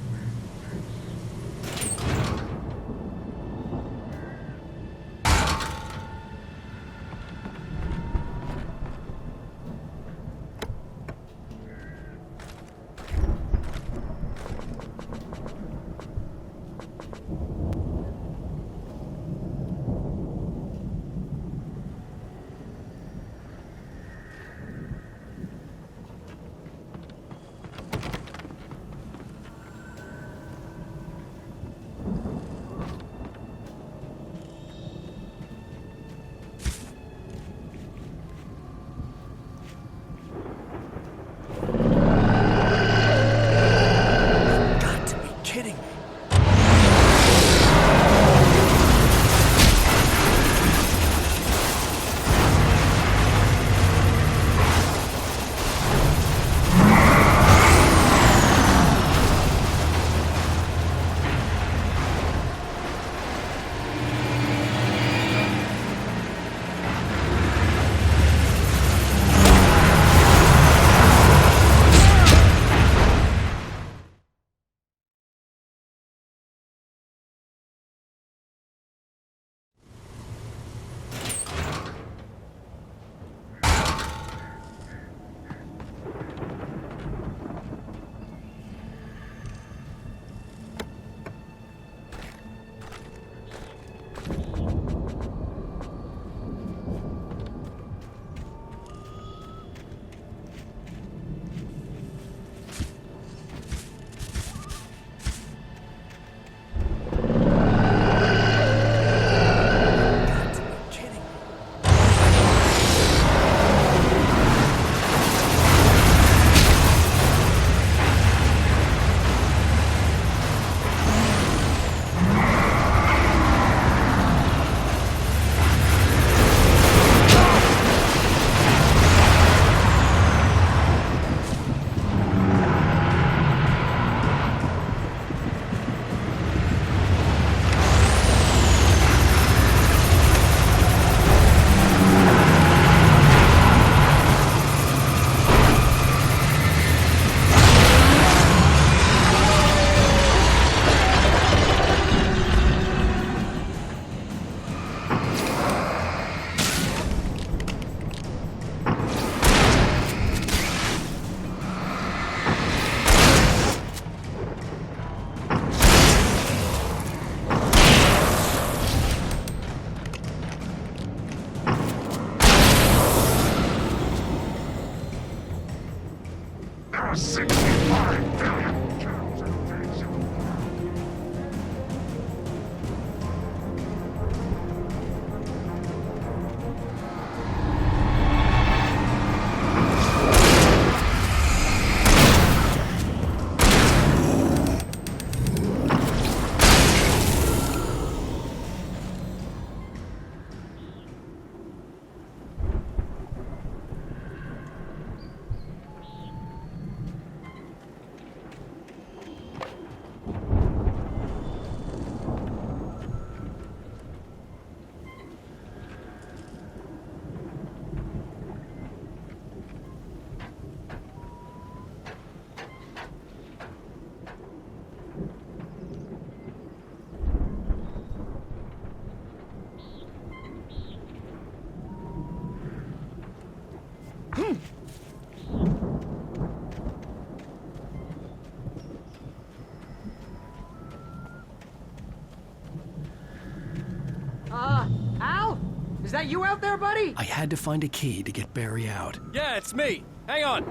Al? Is that you out there, buddy? I had to find a key to get Barry out. Yeah, it's me. Hang on.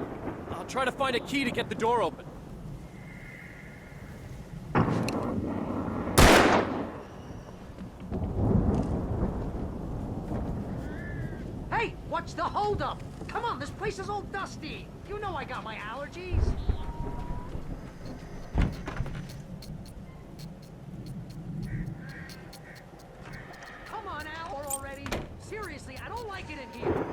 I'll try to find a key to get the door open. Hey, what's the holdup? Come on, this place is all dusty. You know I got my allergies. Come on, Al, already. Seriously, I don't like it in here.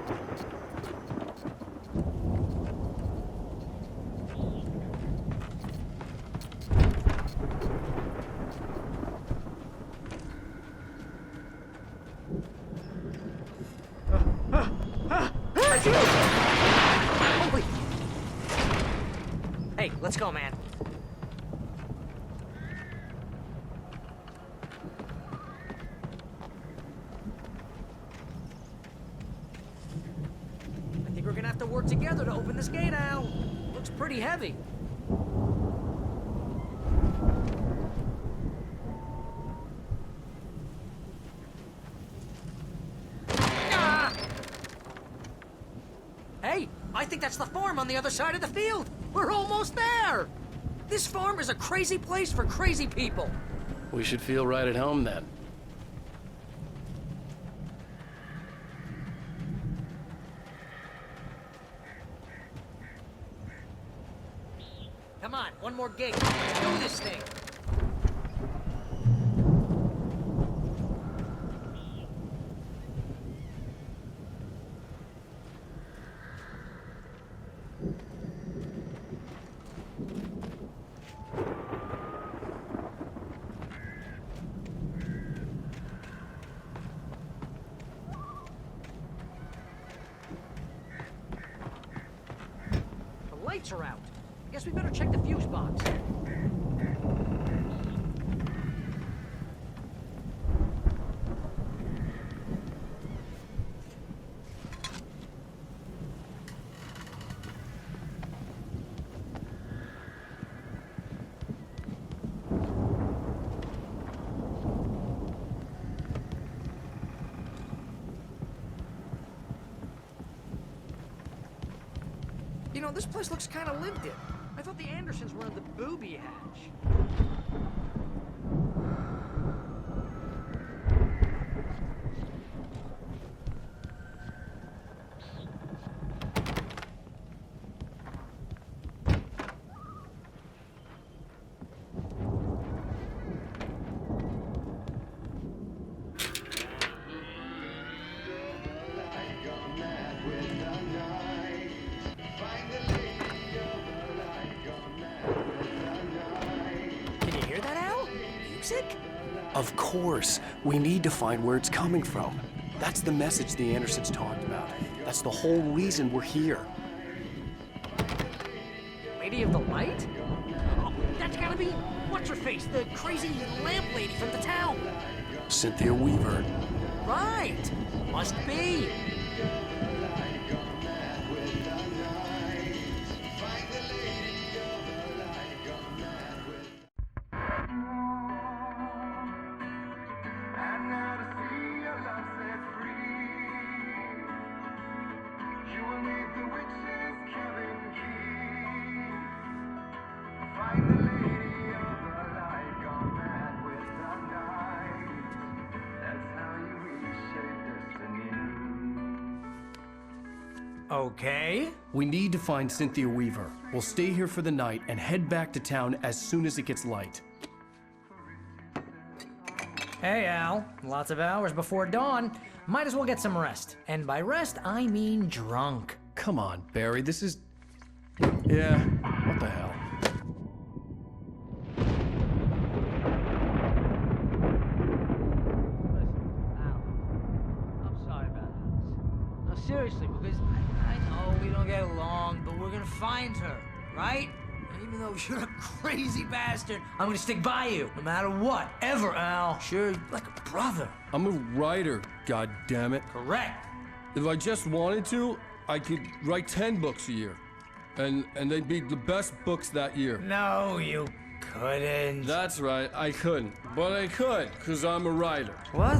Holy... Hey, let's go, man. I think we're gonna have to work together to open this gate, Al. Looks pretty heavy. Ah! Hey, I think that's the farm on the other side of the field. We're almost there. This farm is a crazy place for crazy people. We should feel right at home then. Come on, one more gate. Let's do this thing. The lights are out. I guess we better check the fuse box. You know, this place looks kind of lived in. I thought the Andersons were in the booby hatch. Can you hear that, Al? Music? Of course. We need to find where it's coming from. That's the message the Andersons talked about. That's the whole reason we're here. Lady of the Light? Oh, that's gotta be what's-her-face, the crazy lamp lady from the town. Cynthia Weaver. Right. Must be. Okay. We need to find Cynthia Weaver. We'll stay here for the night and head back to town as soon as it gets light. Hey, Al. Lots of hours before dawn. Might as well get some rest. And by rest, I mean drunk. Come on, Barry, this is... Yeah, what the hell? I'm sorry about this. No, seriously, because I know we don't get along, but we're gonna find her, right? And even though you're a crazy bastard, I'm gonna stick by you, no matter what, ever, Al. Sure, like a brother. I'm a writer, goddammit. Correct. If I just wanted to, I could write 10 books a year. And they'd be the best books that year. No, you couldn't. That's right, I couldn't. But I could, because I'm a writer. What?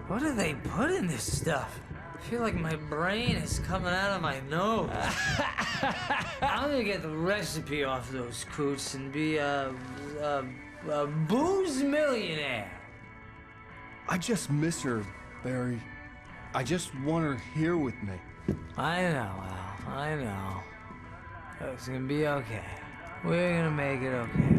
What do they put in this stuff? I feel like my brain is coming out of my nose. I'm gonna get the recipe off those coots and be a booze millionaire. I just miss her, Barry. I just want her here with me. I know, Al. I know. It's gonna be okay. We're gonna make it okay.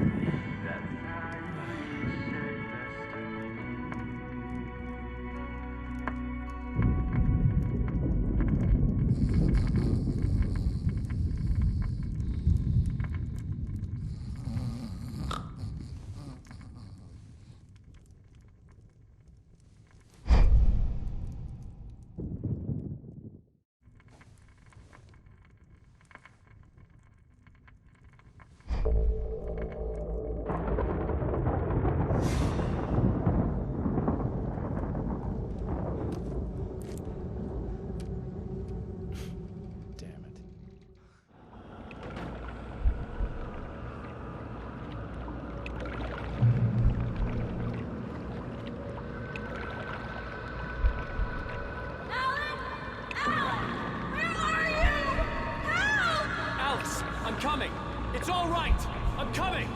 I'm coming. It's all right. I'm coming.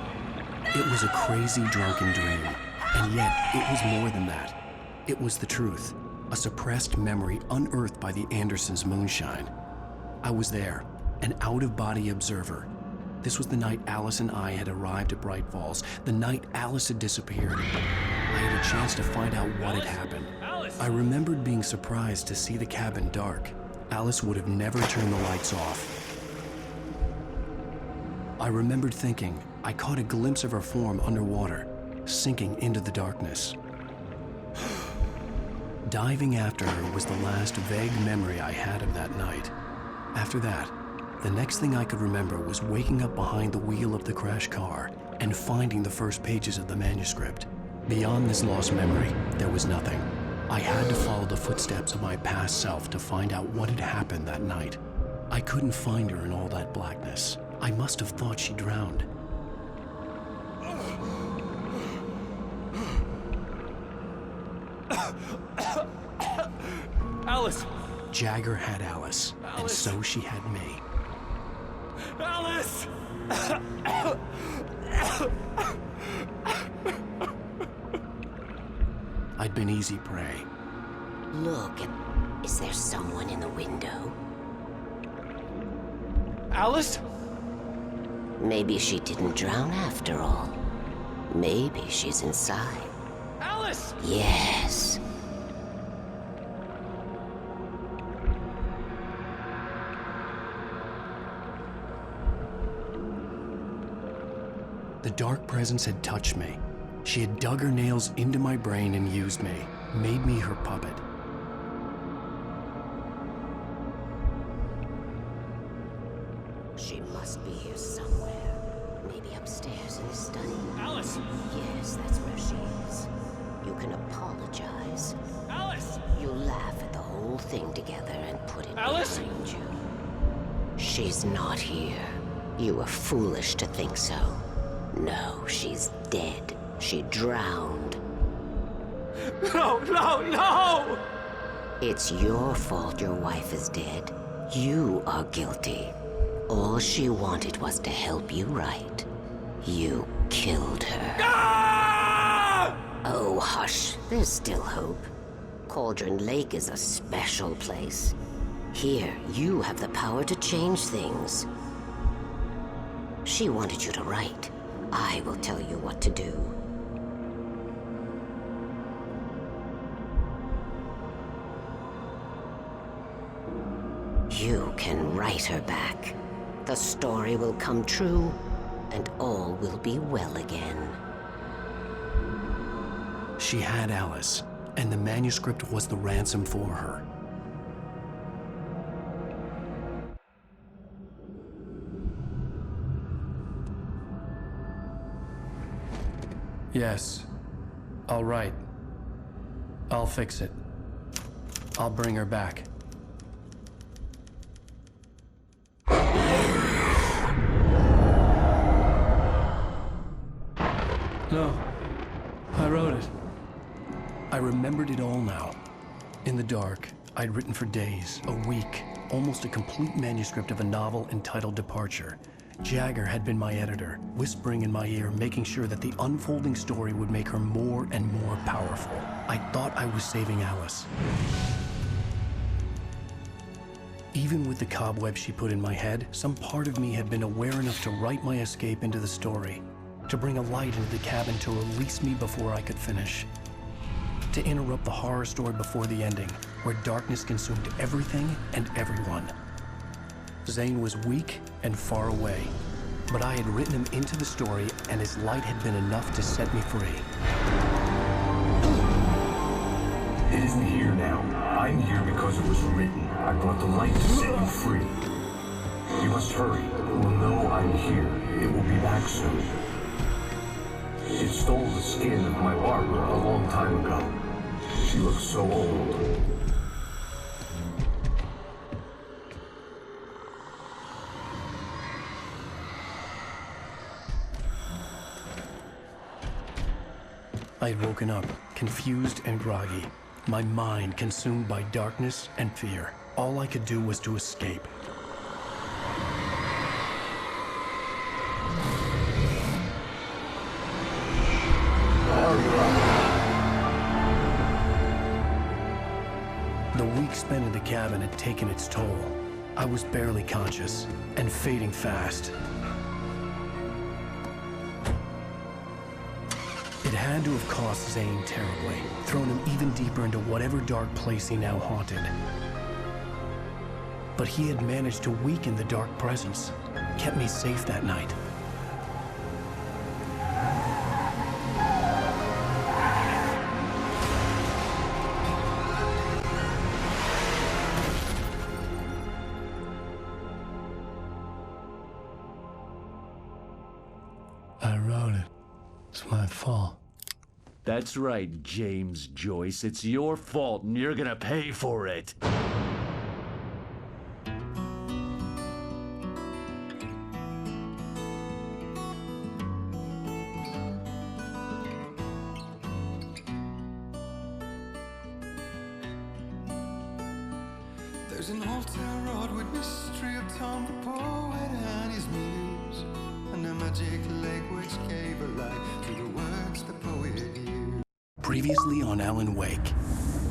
It was a crazy, drunken dream. And yet, it was more than that. It was the truth. A suppressed memory unearthed by the Andersons' moonshine. I was there, an out-of-body observer. This was the night Alice and I had arrived at Bright Falls, the night Alice had disappeared. I had a chance to find out what had happened. I remembered being surprised to see the cabin dark. Alice would have never turned the lights off. I remembered thinking I caught a glimpse of her form underwater, sinking into the darkness. Diving after her was the last vague memory I had of that night. After that, the next thing I could remember was waking up behind the wheel of the crashed car and finding the first pages of the manuscript. Beyond this lost memory, there was nothing. I had to follow the footsteps of my past self to find out what had happened that night. I couldn't find her in all that blackness. I must have thought she drowned. Alice! Jagger had Alice, and so she had me. Alice! I'd been easy prey. Look, is there someone in the window? Alice? Maybe she didn't drown after all. Maybe she's inside. Alice! Yes. The dark presence had touched me. She had dug her nails into my brain and used me, made me her puppet. She must be here somewhere. Maybe upstairs in the study. Alice! Yes, that's where she is. You can apologize. Alice! You laugh at the whole thing together and put it Alice! behind you. She's not here. You were foolish to think so. No, she's dead. She drowned. No, no, no! It's your fault your wife is dead. You are guilty. All she wanted was to help you right. You killed her. Ah! Oh, hush. There's still hope. Cauldron Lake is a special place. Here, you have the power to change things. She wanted you to write. I will tell you what to do. You can write her back. The story will come true, and all will be well again. She had Alice, and the manuscript was the ransom for her. Yes. All right. I'll fix it. I'll bring her back. No. I wrote it. I remembered it all now. In the dark, I'd written for days, a week, almost a complete manuscript of a novel entitled Departure. Jagger had been my editor, whispering in my ear, making sure that the unfolding story would make her more and more powerful. I thought I was saving Alice. Even with the cobweb she put in my head, some part of me had been aware enough to write my escape into the story, to bring a light into the cabin to release me before I could finish, to interrupt the horror story before the ending, where darkness consumed everything and everyone. Zane was weak and far away, but I had written him into the story, and his light had been enough to set me free. It isn't here now. I'm here because it was written. I brought the light to set you free. You must hurry. It will know I'm here. It will be back soon. It stole the skin of my Barbara a long time ago. She looks so old. I had woken up, confused and groggy, my mind consumed by darkness and fear. All I could do was to escape. The week spent in the cabin had taken its toll. I was barely conscious and fading fast. It had to have cost Zane terribly, thrown him even deeper into whatever dark place he now haunted. But he had managed to weaken the dark presence, kept me safe that night. I wrote it. It's my fault. That's right, James Joyce. It's your fault, and you're gonna pay for it. There's an old town road with mystery of Tom the poet and his muse, and a magic lake which gave a light to the words the poet used. Previously on Alan Wake.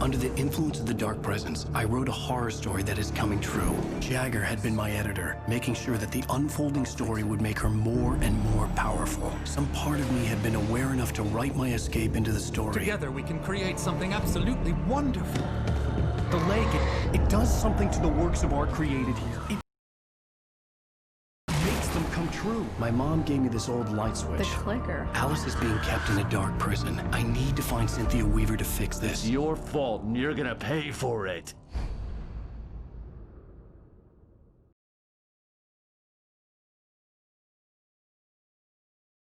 Under the influence of the dark presence, I wrote a horror story that is coming true. Jagger had been my editor, making sure that the unfolding story would make her more and more powerful. Some part of me had been aware enough to write my escape into the story. Together we can create something absolutely wonderful. The lake, it does something to the works of art created here. It makes them come true. My mom gave me this old light switch. The clicker. Alice is being kept in a dark prison. I need to find Cynthia Weaver to fix this. It's your fault, and you're gonna pay for it.